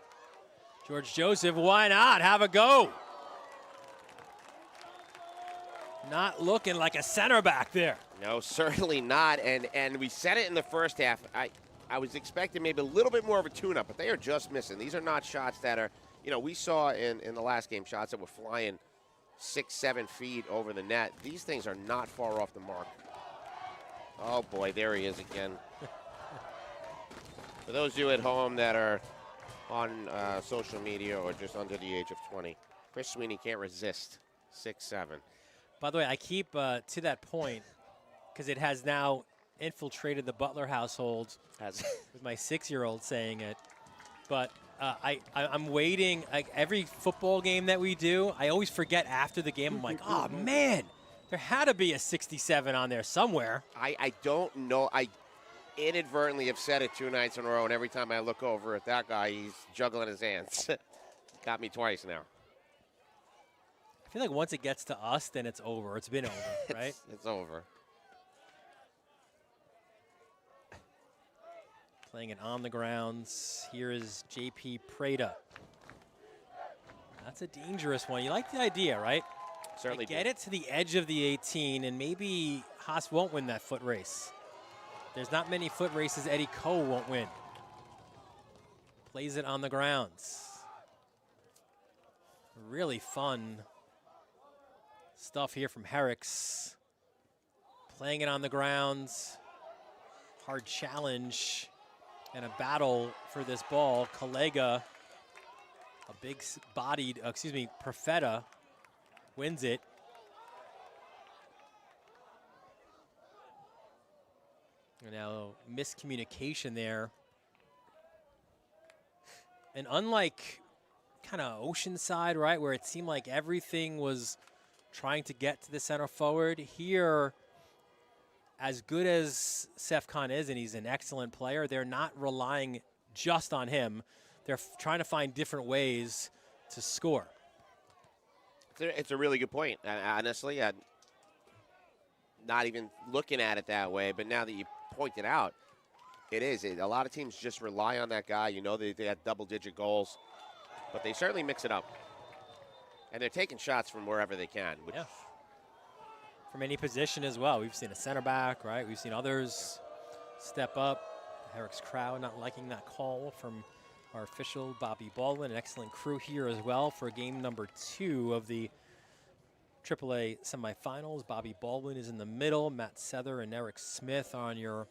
George Joseph, why not? Have a go. Not looking like a center back there. No, certainly not. And we said it in the first half. I was expecting maybe a little bit more of a tune-up, but they are just missing. These are not shots that are, we saw in the last game shots that were flying 6-7 feet over the net. These things are not far off the mark. Oh, boy, there he is again. For those of you at home that are on social media or just under the age of 20, Chris Sweeney can't resist 6-7. By the way, I keep to that point because it has now infiltrated the Butler household with my 6-year-old saying it. But I'm waiting. Like every football game that we do, I always forget after the game. I'm like, oh, man, there had to be a 67 on there somewhere. I don't know. I inadvertently have said it 2 nights in a row, and every time I look over at that guy, he's juggling his hands. Got me twice now. I feel like once it gets to us, then it's over. It's been over, right? It's over. Playing it on the grounds. Here is J.P. Prada. That's a dangerous one. You like the idea, right? Certainly get it to the edge of the 18, and maybe Haas won't win that foot race. There's not many foot races Eddie Coe won't win. Plays it on the grounds. Really fun stuff here from Herricks. Playing it on the grounds. Hard challenge and a battle for this ball. Collega, a big-bodied, Perfetta wins it. And now miscommunication there. And unlike kind of Oceanside, right, where it seemed like everything was trying to get to the center forward, here, as good as Seth Khan is, and he's an excellent player, they're not relying just on him. They're trying to find different ways to score. It's a really good point. Honestly, I'm not even looking at it that way, but now that you point it out, it is. A lot of teams just rely on that guy. They have double-digit goals, but they certainly mix it up. And they're taking shots from wherever they can. Yeah. From any position as well. We've seen a center back, right? We've seen others step up. Herrick's crowd not liking that call from our official, Bobby Baldwin. An excellent crew here as well for game number 2 of the AAA semifinals. Bobby Baldwin is in the middle. Matt Sether and Eric Smith on your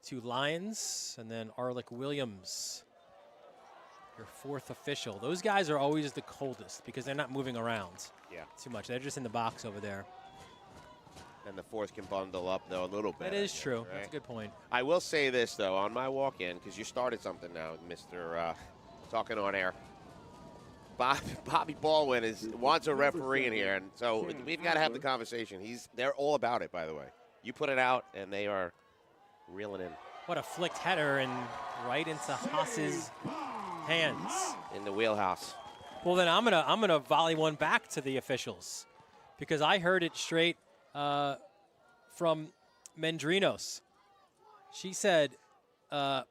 2 Lions. And then Arlick Williams, your 4th official. Those guys are always the coldest because they're not moving around too much. They're just in the box over there. And the 4th can bundle up, though, a little bit. That is true. Right? That's a good point. I will say this, though, on my walk-in, because you started something now, Mr. Talking on Air. Bobby Baldwin wants a referee in here, and so we've got to have the conversation. They're all about it, by the way. You put it out, and they are reeling in. What a flicked header, and right into Haas's Hands. In the wheelhouse. Well, then I'm gonna volley one back to the officials because I heard it straight from Mendrinos. She said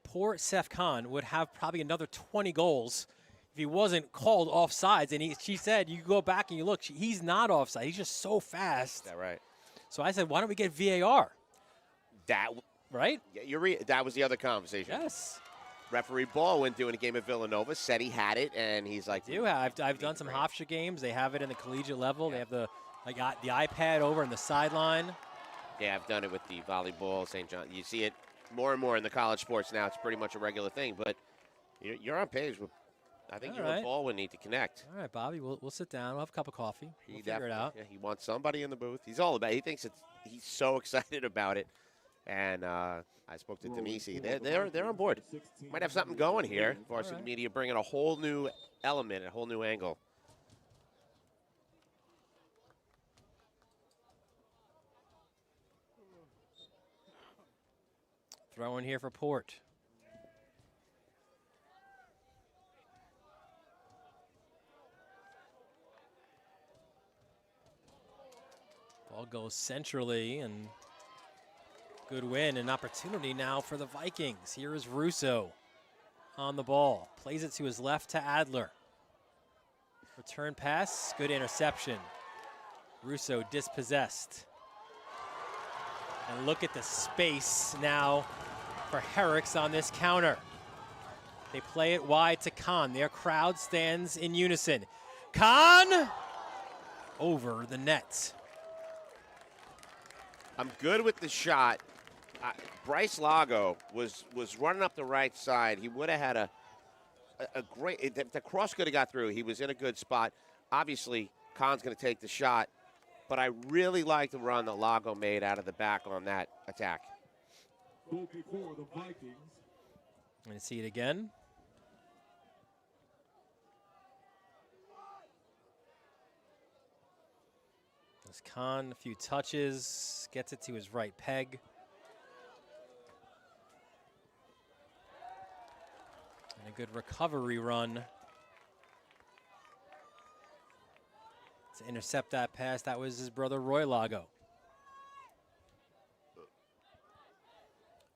poor Seth Khan would have probably another 20 goals if he wasn't called offsides. And she said, you go back and you look, he's not offside. He's just so fast. Is that right? So I said, why don't we get VAR? Right? Yeah, that was the other conversation. Yes. Referee Baldwin doing a game at Villanova said he had it, and he's like, I've done some Hofstra games. They have it in the collegiate level. They have the iPad over in the sideline. Yeah, I've done it with the volleyball, St. John. You see it more and more in the college sports now. It's pretty much a regular thing, but you're on page with. I think you and Baldwin need to connect. All right, Bobby, we'll sit down. We'll have a cup of coffee. We'll figure it out. Yeah, he wants somebody in the booth. He's all about it. He's so excited about it. And I spoke to Denise. They're on board. Might have something going here. Varsity Media bringing a whole new element, a whole new angle. Throw in here for Port. Ball goes centrally, and good win, an opportunity now for the Vikings. Here is Russo on the ball. Plays it to his left to Adler. Return pass, good interception. Russo dispossessed. And look at the space now for Herricks on this counter. They play it wide to Khan. Their crowd stands in unison. Khan over the net. I'm good with the shot. Bryce Lago was running up the right side. He would have had a great – the cross could have got through. He was in a good spot. Obviously, Khan's going to take the shot, but I really like the run that Lago made out of the back on that attack. Goal before the Vikings. I'm going to see it again. As Khan, a few touches, gets it to his right peg. And a good recovery run to intercept that pass. That was his brother Roy Lago.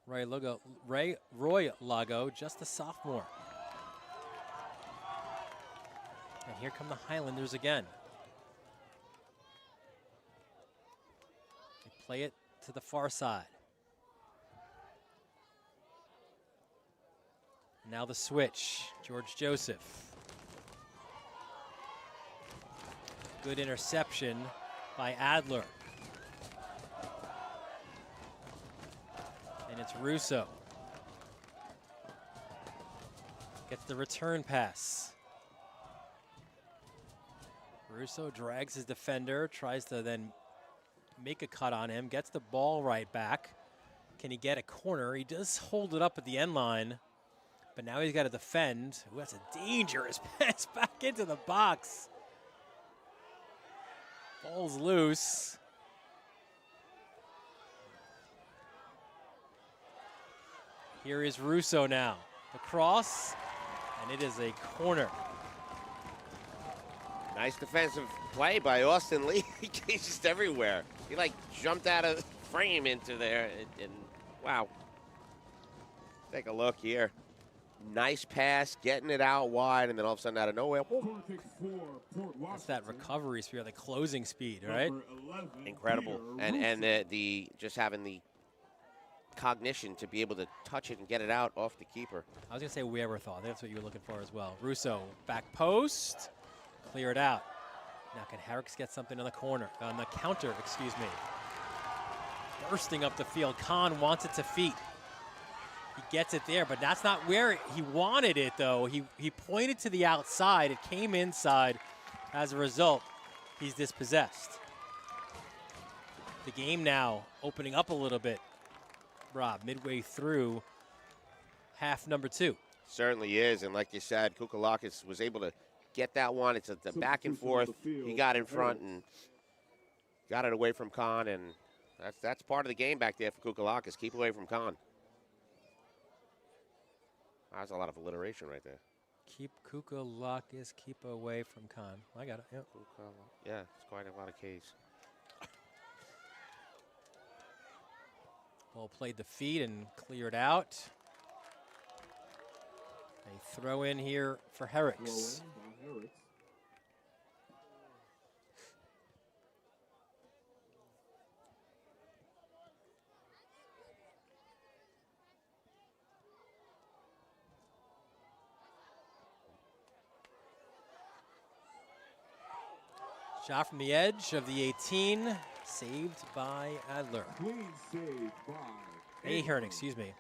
Roy Lago, just a sophomore. And here come the Highlanders again. They play it to the far side. Now the switch, George Joseph. Good interception by Adler. And it's Russo. Gets the return pass. Russo drags his defender, tries to then make a cut on him, gets the ball right back. Can he get a corner? He does hold it up at the end line, but now he's got to defend. Ooh, that's a dangerous pass back into the box. Ball's loose. Here is Russo now. The cross, and it is a corner. Nice defensive play by Austin Lee. He's just everywhere. He like jumped out of the frame into there, and wow. Take a look here. Nice pass, getting it out wide, and then all of a sudden out of nowhere. That's that recovery speed, the closing speed, right? Incredible. And the just having the cognition to be able to touch it and get it out off the keeper. I was going to say wherewithal. That's what you were looking for as well. Russo, back post. Clear it out. Now can Herricks get something on the corner, on the counter, excuse me. Bursting up the field. Khan wants it to feet. He gets it there, but that's not where he wanted it, though. He pointed to the outside. It came inside. As a result, he's dispossessed. The game now opening up a little bit, Rob, midway through half number 2. Certainly is, and like you said, Kukalakis was able to get that one. It's a back and forth. He got in front and got it away from Khan, and that's part of the game back there for Kukalakis. Keep away from Khan. That's a lot of alliteration right there. Keep Kukalakis, keep away from Khan. I got it. Yep. Yeah, it's quite a lot of Ks. Ball played the feet and cleared out. A throw in here for Herricks. Shot from the edge of the 18, saved by Adler. Clean save by Ahern, excuse me.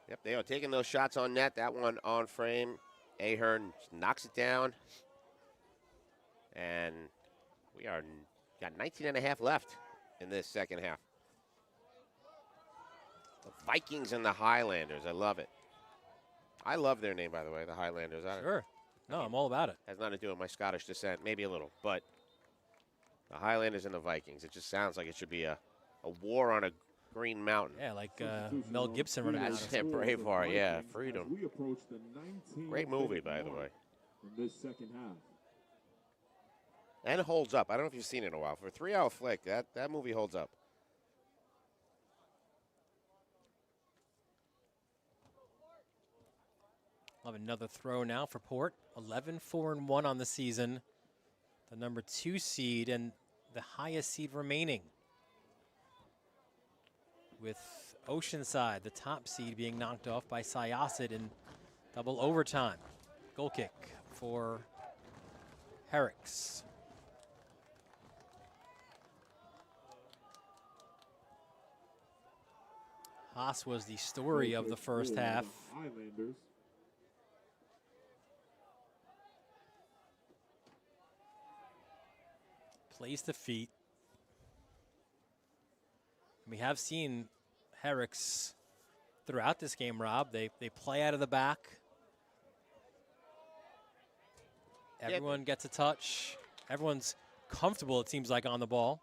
Yep, they are taking those shots on net. That one on frame. Ahern knocks it down. And we are got 19 and a half left in this second half. The Vikings and the Highlanders. I love it. I love their name, by the way, the Highlanders. Sure. No, I'm all about it. Has nothing to do with my Scottish descent, maybe a little, but the Highlanders and the Vikings. It just sounds like it should be a war on a green mountain. Yeah, like Mel Gibson running out. That's Braveheart, yeah, freedom. We approach the 19th Great movie, by the way. In this second half. And it holds up. I don't know if you've seen it in a while. For a 3-hour flick, that movie holds up. We'll have another throw now for Port. 11-4-1 on the season. The number 2 seed and the highest seed remaining. With Oceanside, the top seed, being knocked off by Syosset in double overtime. Goal kick for Herricks. Haas was the story of the first half. Highlanders. Plays the feet. We have seen Herricks throughout this game, Rob. They play out of the back. Everyone gets a touch. Everyone's comfortable, it seems like, on the ball.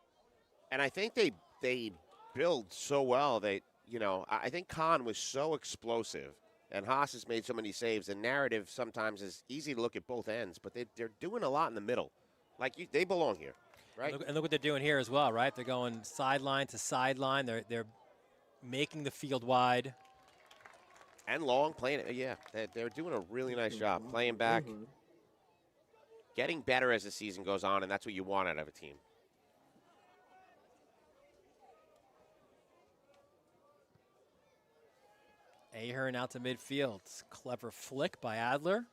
And I think they build so well. I think Khan was so explosive, and Haas has made so many saves. The narrative sometimes is easy to look at both ends, but they're doing a lot in the middle. They belong here. Right. And look what they're doing here as well, right? They're going sideline to sideline. They're making the field wide. And long, playing it. Yeah, they're doing a really nice job playing back, getting better as the season goes on, and that's what you want out of a team. Ahern out to midfield. Clever flick by Adler.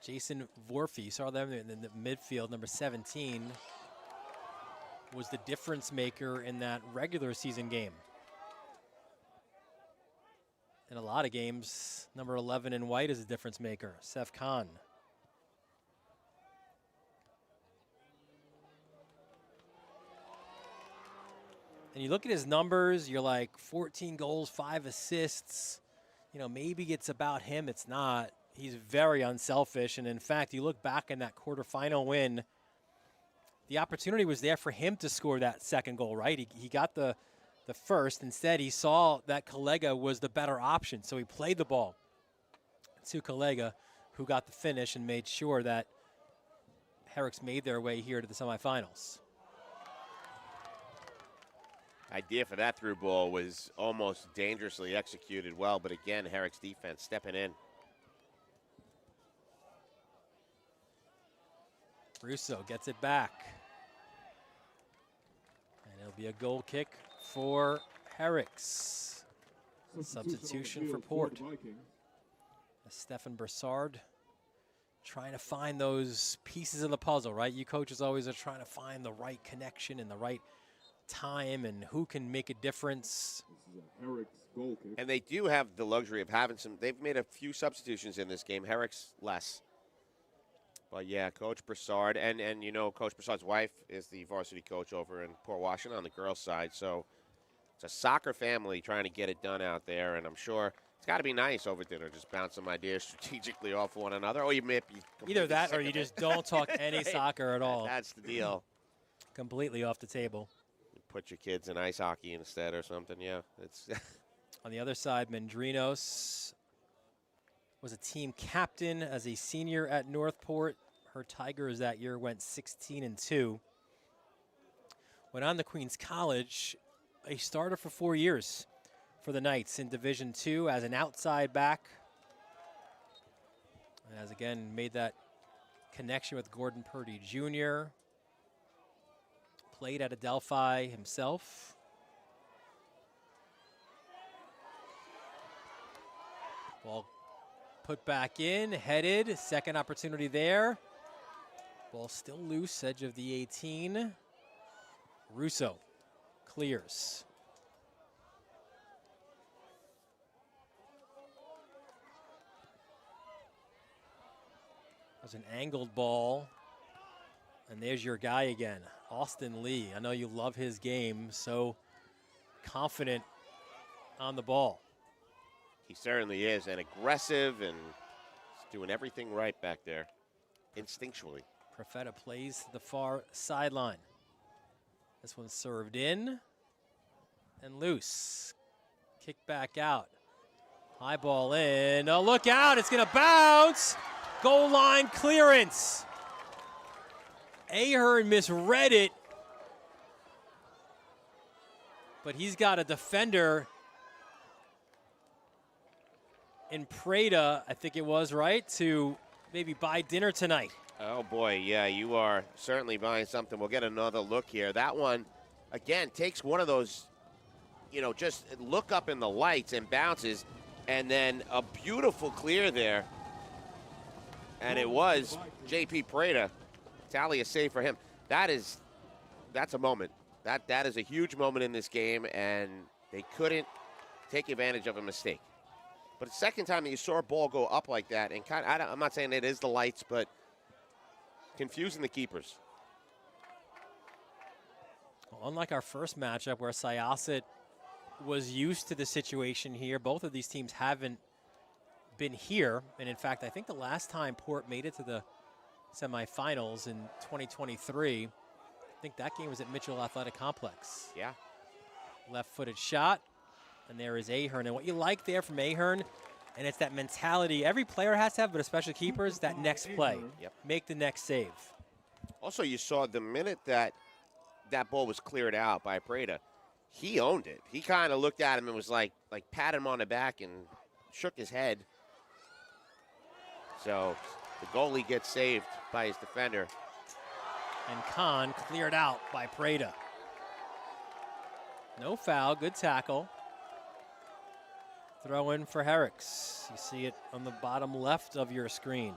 Jason Vorfy, saw them in the midfield, number 17, was the difference maker in that regular season game. In a lot of games, number 11 in white is a difference maker, Seth Khan. And you look at his numbers, you're like 14 goals, 5 assists. Maybe it's about him, it's not. He's very unselfish, and in fact, you look back in that quarterfinal win, the opportunity was there for him to score that second goal, right? He got the first. Instead, he saw that Collega was the better option, so he played the ball to Collega, who got the finish and made sure that Herricks made their way here to the semifinals. Idea for that through ball was almost dangerously executed well, but again, Herricks defense stepping in. Russo gets it back. And it'll be a goal kick for Herricks. Substitution for Port. Stefan Broussard trying to find those pieces of the puzzle, right? You coaches always are trying to find the right connection and the right time and who can make a difference. This is a Herricks goal kick. And they do have the luxury of having they've made a few substitutions in this game. Herricks less. But yeah, Coach Broussard, and Coach Broussard's wife is the varsity coach over in Port Washington on the girls' side. So it's a soccer family trying to get it done out there, and I'm sure it's got to be nice over dinner, just bounce some ideas strategically off one another. Or you may be either that or you just don't talk any soccer at all. That's the deal. Completely off the table. You put your kids in ice hockey instead or something, yeah. It's On the other side, Mendrinos was a team captain as a senior at Northport. Her Tigers that year went 16-2. Went on to Queens College, a starter for 4 years for the Knights in Division II as an outside back. And has again made that connection with Gordon Purdy Jr. Played at Adelphi himself. Ball put back in, headed, second opportunity there. Ball still loose, edge of the 18. Russo clears. That was an angled ball. And there's your guy again, Austin Lee. I know you love his game, so confident on the ball. He certainly is, and aggressive, and he's doing everything right back there, instinctually. Profeta plays to the far sideline. This one's served in and loose. Kick back out. High ball in. Oh, look out, it's gonna bounce. Goal line clearance. Ahern misread it, but he's got a defender in Prada, I think it was, right, to maybe buy dinner tonight. Oh, boy, yeah, you are certainly buying something. We'll get another look here. That one, again, takes one of those, you know, just look up in the lights and bounces, and then a beautiful clear there. And it was J.P. Prada. Tally a save for him. That's a moment. That is a huge moment in this game, and they couldn't take advantage of a mistake. But the second time that you saw a ball go up like that, and I'm not saying it is the lights, but confusing the keepers. Well, unlike our first matchup where Syosset was used to the situation here, both of these teams haven't been here. And in fact, I think the last time Port made it to the semifinals in 2023, I think that game was at Mitchell Athletic Complex. Yeah. Left-footed shot, and there is Ahern. And what you like there from Ahern, and it's that mentality every player has to have, but especially keepers, that next play. Yep. Make the next save. Also, you saw the minute that ball was cleared out by Prada, he owned it. He kind of looked at him and was like patted him on the back and shook his head. So the goalie gets saved by his defender. And Kahn cleared out by Prada. No foul, good tackle. Throw in for Herricks. You see it on the bottom left of your screen.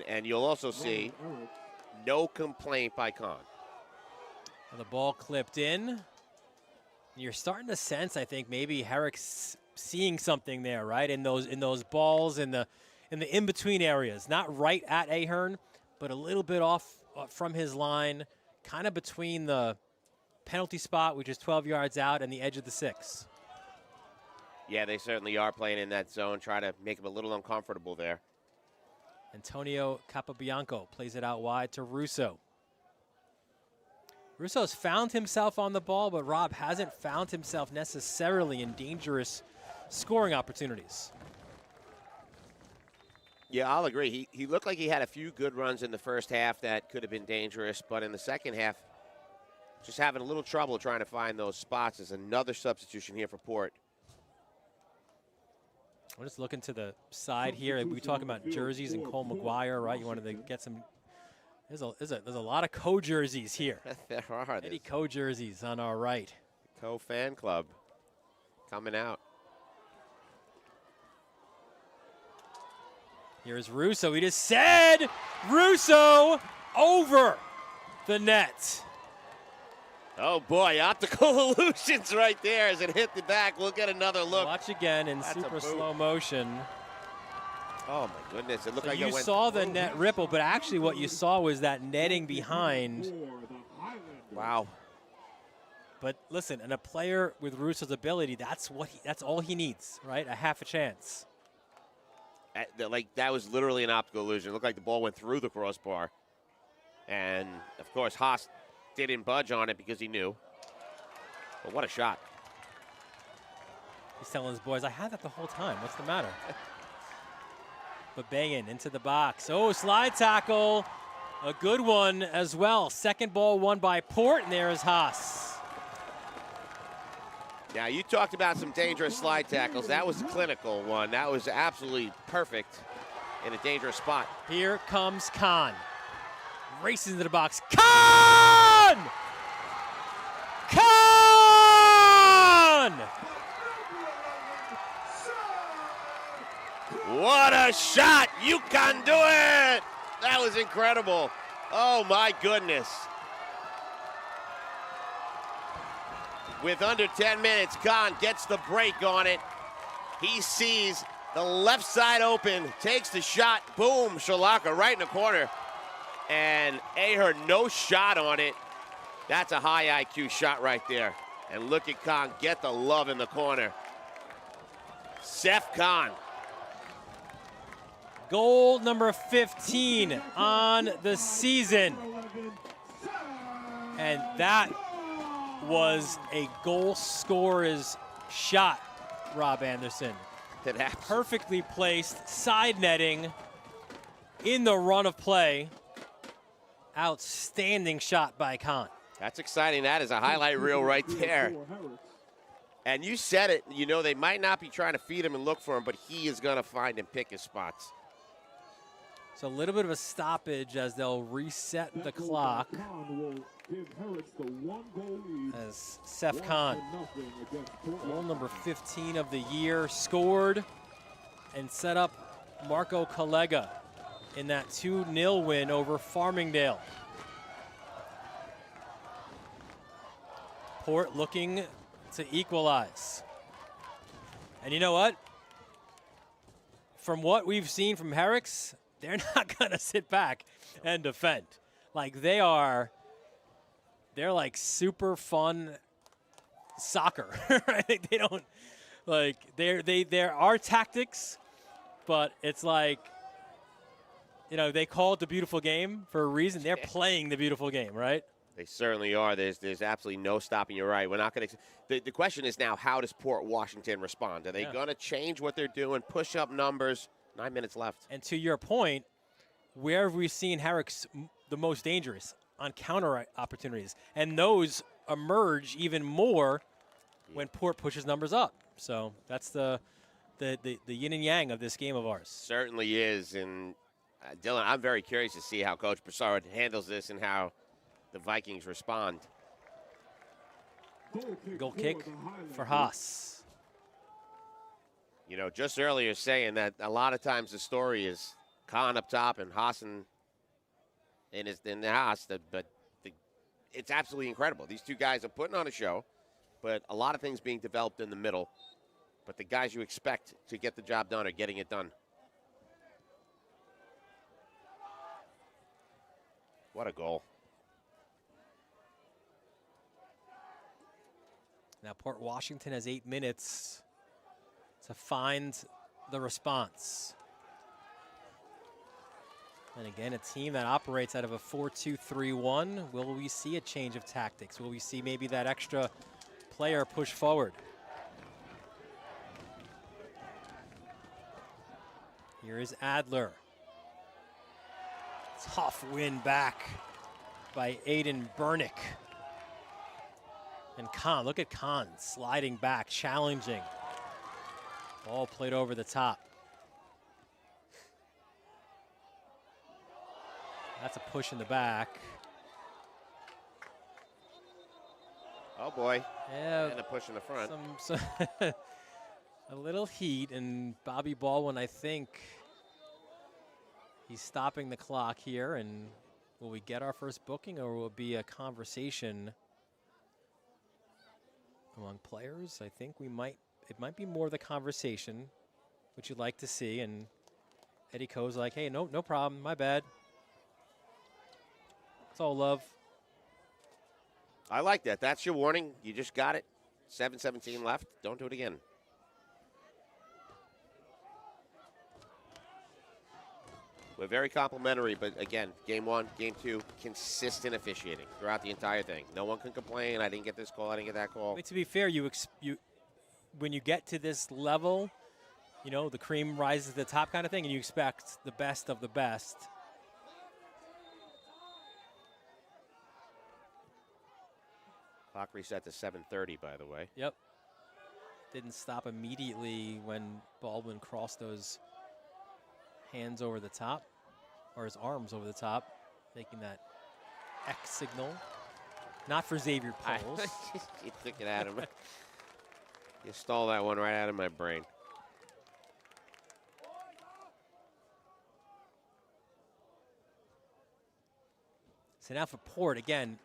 And you'll also see no complaint by Kahn. The ball clipped in. You're starting to sense, I think, maybe Herricks seeing something there, right? In those balls in the in-between areas. Not right at Ahern, but a little bit off from his line, kind of between the penalty spot, which is 12 yards out, and the edge of the 6. Yeah, they certainly are playing in that zone, try to make him a little uncomfortable there. Antonio Capobianco plays it out wide to Russo. Russo's found himself on the ball, but Rob hasn't found himself necessarily in dangerous scoring opportunities. Yeah, I'll agree. He looked like he had a few good runs in the first half that could have been dangerous, but in the second half, just having a little trouble trying to find those spots. There's another substitution here for Port. We're just looking to the side here. We talking about jerseys and Cole McGuire, right? You wanted to get some. There's a lot of Coe jerseys here. There are. Eddie Coe jerseys on our right. Coe fan club coming out. Here's Russo. We just said Russo over the net. Oh, boy, optical illusions right there as it hit the back. We'll get another look. Watch again in That's super slow motion. Oh, my goodness. It looked So like you it went saw the net ripple, but actually what you saw was that netting behind. Wow. But listen, and a player with Russo's ability, that's all he needs, right? A half a chance. That was literally an optical illusion. It looked like the ball went through the crossbar. And, of course, Haas didn't budge on it because he knew. But what a shot. He's telling his boys, I had that the whole time. What's the matter? But banging into the box. Oh, slide tackle. A good one as well. Second ball won by Port, and there is Haas. Now, you talked about some dangerous slide tackles. That was a clinical one. That was absolutely perfect in a dangerous spot. Here comes Khan. Races into the box. Khan! Khan! What a shot! You can do it! That was incredible. Oh, my goodness. With under 10 minutes, Khan gets the break on it. He sees the left side open, takes the shot, boom, Shalaka right in the corner. And Aher, no shot on it. That's a high IQ shot right there. And look at Khan get the love in the corner. Seth Khan. Goal number 15 on the season. And that was a goal scorer's shot, Rob Anderson. Perfectly placed, side netting in the run of play. Outstanding shot by Khan. That's exciting. That is a highlight reel right there. And you said it, you know, they might not be trying to feed him and look for him, but he is going to find and pick his spots. So a little bit of a stoppage as they'll reset the clock. As Seth Khan, goal number 15 of the year, scored and set up Marco Collega in that 2-0 win over Farmingdale. Port looking to equalize. And you know what? From what we've seen from Herricks, they're not going to sit back and defend. Like they're like super fun soccer. Right? They don't like there are tactics, but it's like, you know, they call it the beautiful game for a reason. They're playing the beautiful game, right? They certainly are. There's absolutely no stopping you. Right. We're not going to. The question is now, how does Port Washington respond? Are they going to change what they're doing? Push up numbers. 9 minutes left. And to your point, where have we seen Herricks the most dangerous? On counter opportunities. And those emerge even more when Port pushes numbers up. So that's the yin and yang of this game of ours. Certainly is. And Dylan, I'm very curious to see how Coach Broussard handles this and how the Vikings respond. Goal kick for Haas. You know, just earlier saying that a lot of times the story is Khan up top and Hassan in the Haas, but it's absolutely incredible. These two guys are putting on a show, but a lot of things being developed in the middle. But the guys you expect to get the job done are getting it done. What a goal. Now Port Washington has 8 minutes to find the response. And again, a team that operates out of a 4-2-3-1. Will we see a change of tactics? Will we see maybe that extra player push forward? Here is Adler. Tough win back by Aiden Bernick. And Khan, look at Khan sliding back, challenging. Ball played over the top. That's a push in the back. Oh boy. Yeah. And a push in the front. A little heat, and Bobby Baldwin, I think he's stopping the clock here. And will we get our first booking, or will it be a conversation among players? I think it might be more the conversation, which you'd like to see. And Eddie Coe's like, hey, no problem, my bad. It's all love. I like that. That's your warning. You just got it. 7:17 left. Don't do it again. We're very complimentary, but again, game one, game two, consistent officiating throughout the entire thing. No one can complain. I didn't get this call. I didn't get that call. I mean, to be fair, when you get to this level, you know, the cream rises to the top kind of thing, and you expect the best of the best. Clock reset to 7:30, by the way. Yep. Didn't stop immediately when Baldwin crossed those hands over the top, or his arms over the top, making that X signal. Not for Xavier Poles. You took it out of me. You stole that one right out of my brain. So now for Port again,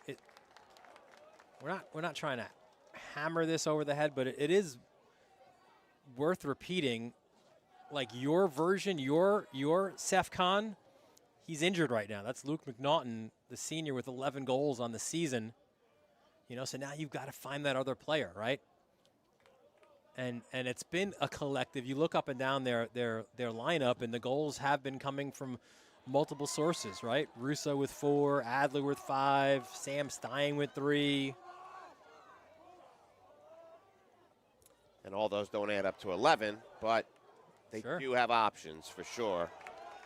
we're not trying to hammer this over the head, but it is worth repeating. Like your version, your Seth Khan, he's injured right now. That's Luke McNaughton, the senior with 11 goals on the season. You know, so now you've got to find that other player, right? And it's been a collective. You look up and down their lineup, and the goals have been coming from multiple sources, right? Russo with 4, Adler with 5, Sam Stein with 3. And all those don't add up to 11, but they Sure. do have options for sure.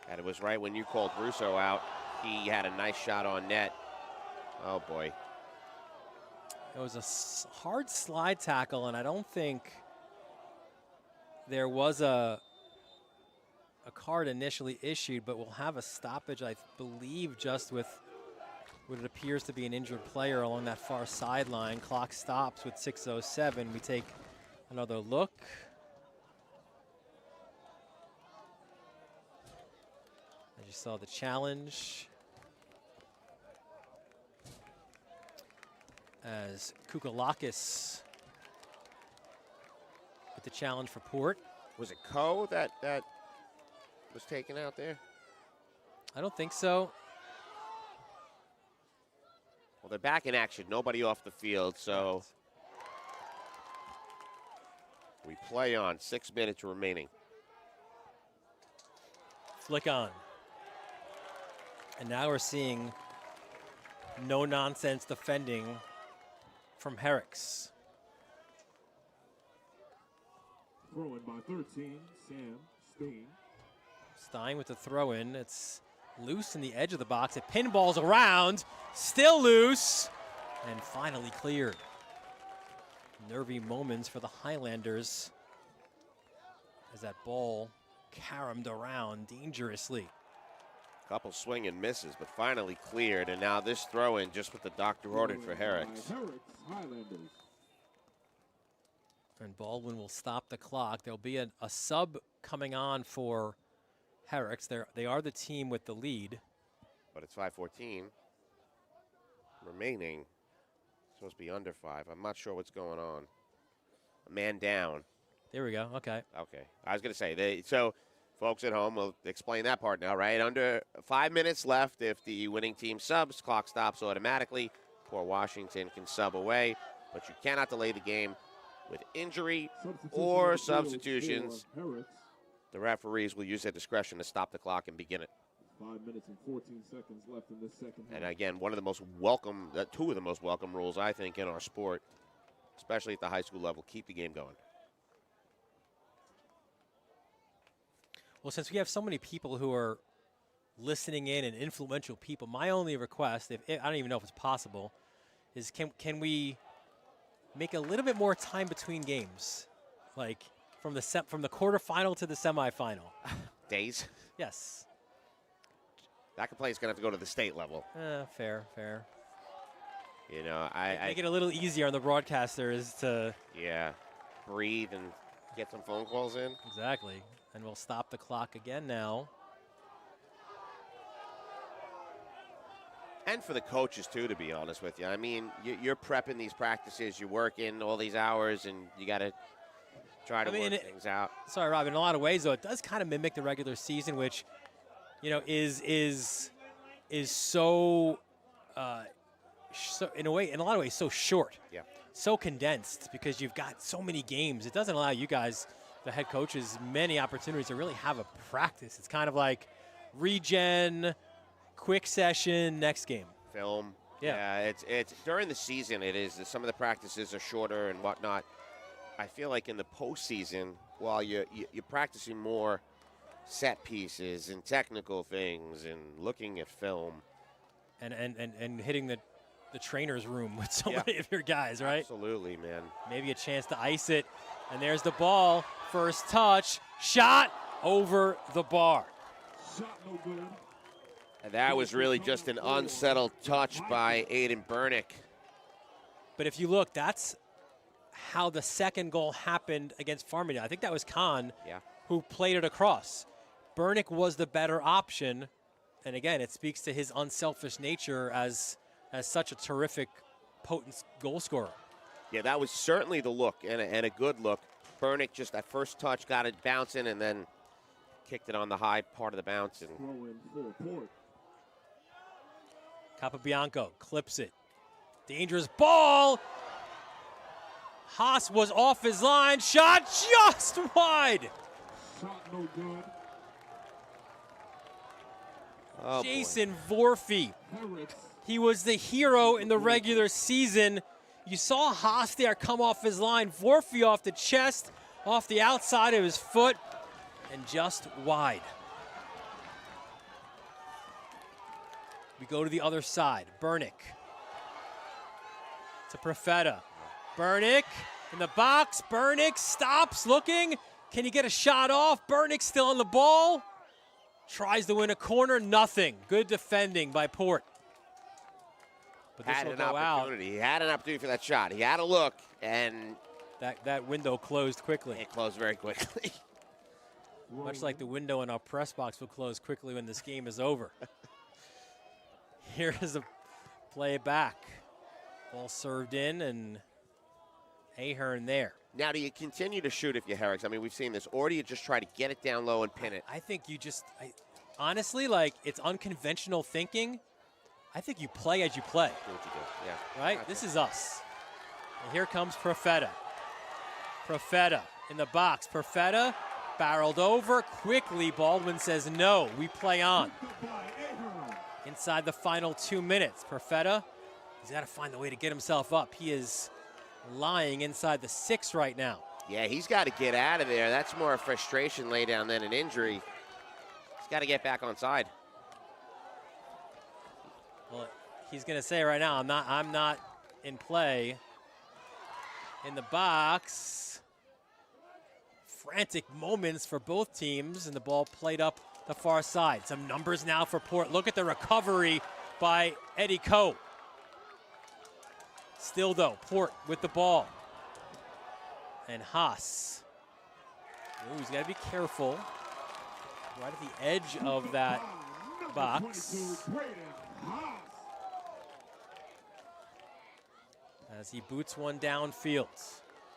And it was right when you called Russo out, he had a nice shot on net. Oh, boy. It was a hard slide tackle, and I don't think there was a card initially issued, but we'll have a stoppage, I believe, just with what it appears to be an injured player along that far sideline. Clock stops with 6:07. We take another look. As you saw the challenge. As Kukalakis with the challenge for Port. Was it Coe that was taken out there? I don't think so. Well, they're back in action. Nobody off the field, so we play on. 6 minutes remaining. Flick on. And now we're seeing no-nonsense defending from Herricks. Throwing by 13, Sam Stein. Stein with the throw-in. It's loose in the edge of the box. It pinballs around. Still loose. And finally cleared. Nervy moments for the Highlanders as that ball caromed around dangerously. Couple swing and misses, but finally cleared. And now this throw-in just what the doctor ordered for Herricks. Herricks, Highlanders. And Baldwin will stop the clock. There'll be a sub coming on for Herricks. They are the team with the lead. But it's 5:14 remaining. Supposed to be under 5. I'm not sure what's going on. A man down. There we go. Okay. Okay. I was going to say, so folks at home will explain that part now, right? Under 5 minutes left. If the winning team subs, clock stops automatically. Poor Washington can sub away, but you cannot delay the game with injury or substitutions. The referees will use their discretion to stop the clock and begin it. 5 minutes and 14 seconds left in this second half. And again, one of the most welcome, two of the most welcome rules, I think, in our sport, especially at the high school level, keep the game going. Well, since we have so many people who are listening in and influential people, my only request, I don't even know if it's possible, is can we make a little bit more time between games, like from the quarterfinal to the semifinal? Days? Yes. That play is going to have to go to the state level. Fair. You know, make it a little easier on the broadcasters to breathe and get some phone calls in. Exactly. And we'll stop the clock again now. And for the coaches, too, to be honest with you. I mean, you're prepping these practices, you're working all these hours, and you got to try to work things out. Sorry, Rob. In a lot of ways, though, it does kind of mimic the regular season, which, you know, is so, in a lot of ways, so short. Yeah. So condensed because you've got so many games. It doesn't allow you guys, the head coaches, many opportunities to really have a practice. It's kind of like regen, quick session, next game. Film. Yeah. It's during the season. It is. Some of the practices are shorter and whatnot. I feel like in the postseason, while you're practicing more set pieces and technical things and looking at film. And hitting the trainer's room with so many of your guys, right? Absolutely, man. Maybe a chance to ice it. And there's the ball. First touch. Shot over the bar. Shot no good. And that was really just an unsettled touch by Aiden Burnick. But if you look, that's how the second goal happened against Farmingdale. I think that was Cohen who played it across. Burnick was the better option. And again, it speaks to his unselfish nature as such a terrific, potent goal scorer. Yeah, that was certainly the look, and a good look. Burnick just that first touch got it bouncing and then kicked it on the high part of the bounce. And Capobianco clips it. Dangerous ball. Haas was off his line. Shot just wide. Shot no good. Oh, Jason Vorfy. Herricks. He was the hero in the regular season. You saw Haas there come off his line. Vorfy off the chest, off the outside of his foot, and just wide. We go to the other side. Burnick to Profeta. Burnick in the box. Burnick stops looking. Can he get a shot off? Burnick still on the ball. Tries to win a corner. Nothing. Good defending by Port. But this will go out. He had an opportunity for that shot. He had a look, and that window closed quickly. It closed very quickly. Much like the window in our press box will close quickly when this game is over. Here is a play back. Ball served in, and Ahern there. Now, do you continue to shoot if you're Herricks? I mean, we've seen this. Or do you just try to get it down low and pin it? I think you just, honestly, like, it's unconventional thinking. I think you play as you play. Do what you do, yeah. Right? This is us. And here comes Profeta. Profeta in the box. Profeta barreled over quickly. Baldwin says no. We play on. Inside the final 2 minutes. Profeta, he's got to find the way to get himself up. He is lying inside the 6 right now. Yeah, he's got to get out of there. That's more a frustration lay down than an injury. He's got to get back on side. Well, he's going to say right now, I'm not in play. In the box. Frantic moments for both teams, and the ball played up the far side. Some numbers now for Port. Look at the recovery by Eddie Coe. Still, though, Port with the ball. And Haas. Ooh, he's got to be careful. Right at the edge of that box. As he boots one downfield.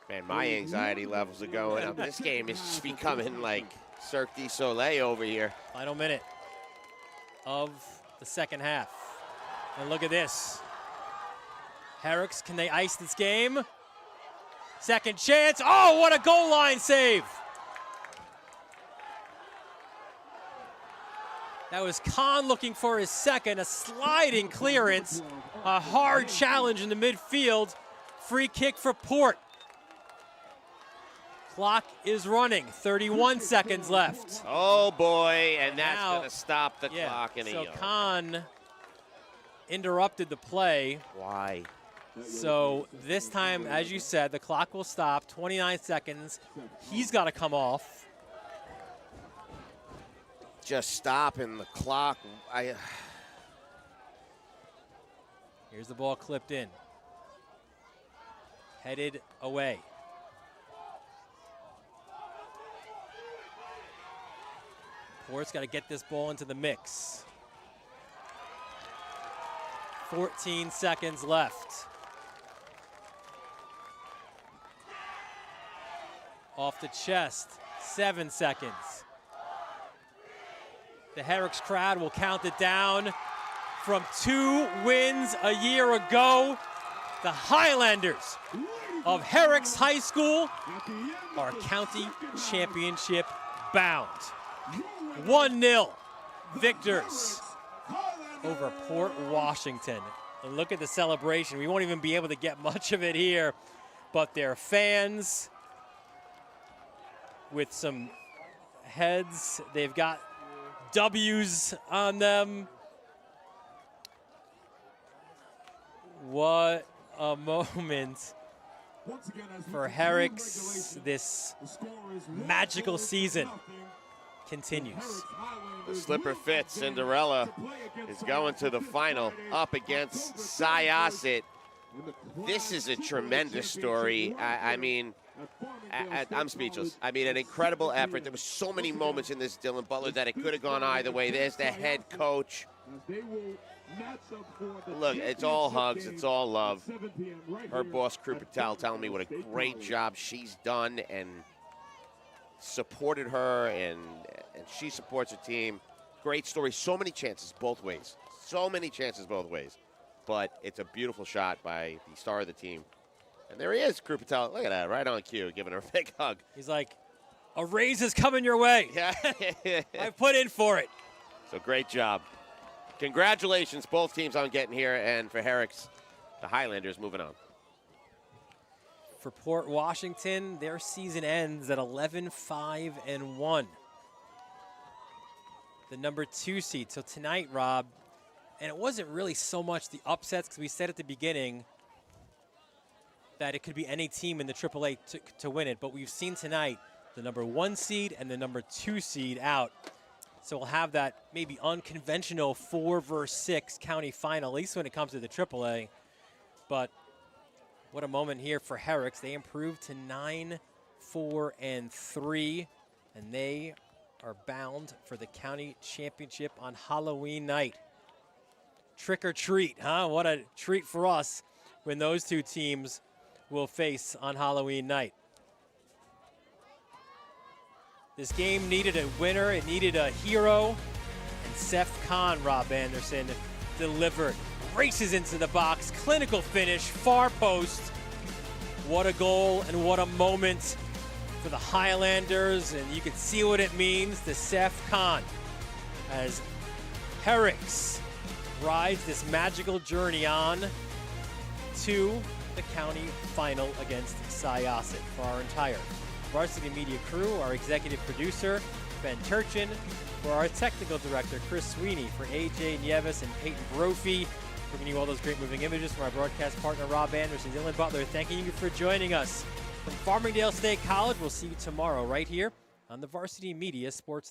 Man, my anxiety levels are going up. This game is just becoming like Cirque du Soleil over here. Final minute of the second half. And look at this. Herricks, can they ice this game? Second chance. Oh, what a goal line save. That was Kahn looking for his second, a sliding clearance, a hard challenge in the midfield. Free kick for Port. Clock is running, 31 seconds left. Oh boy, and that's going to stop the clock. So Kahn interrupted the play. Why? So this time, as you said, the clock will stop, 29 seconds. He's got to come off. Just stopping the clock. Here's the ball clipped in. Headed away. Port's got to get this ball into the mix. 14 seconds left. Off the chest, 7 seconds. The Herricks crowd will count it down. From 2 wins a year ago, the Highlanders of Herricks High School are county championship bound. 1-0 victors over Port Washington. And look at the celebration. We won't even be able to get much of it here, but their fans with some heads. They've got W's on them. What a moment for Herricks. This magical season continues. The slipper fits. Cinderella is going to the final up against Syosset. This is a tremendous story. I mean, I'm speechless. I mean, an incredible effort. There were so many moments in this Dylan Butler that it could have gone either way. There's the head coach. Look, it's all hugs. It's all love. Her boss, Crew Patel, telling me what a great job she's done and supported her, and she supports her team. Great story. So many chances both ways. So many chances both ways. But it's a beautiful shot by the star of the team. And there he is, Crew Patel. Look at that, right on cue, giving her a big hug. He's like, a raise is coming your way. Yeah. I put in for it. So great job. Congratulations, both teams, on getting here. And for Herricks, the Highlanders moving on. For Port Washington, their season ends at 11-5-1. The number 2 seed. So tonight, Rob, and it wasn't really so much the upsets, because we said at the beginning that it could be any team in the AAA to win it. But we've seen tonight the number 1 seed and the number 2 seed out. So we'll have that maybe unconventional 4 versus 6 county final, at least when it comes to the AAA. But what a moment here for Herricks. They improved to 9-4-3, and they are bound for the county championship on Halloween night. Trick or treat, huh? What a treat for us when those two teams will face on Halloween night. This game needed a winner. It needed a hero. And Seth Kahn, Rob Anderson, delivered. Races into the box. Clinical finish. Far post. What a goal and what a moment for the Highlanders. And you can see what it means to Seth Kahn as Herricks rides this magical journey on to the county final against Syosset. For our entire Varsity Media crew, our executive producer, Ben Turchin, for our technical director, Chris Sweeney, for AJ Nieves and Peyton Brophy, bringing you all those great moving images from our broadcast partner, Rob Anderson, Dylan Butler, thanking you for joining us from Farmingdale State College. We'll see you tomorrow right here on the Varsity Media Sports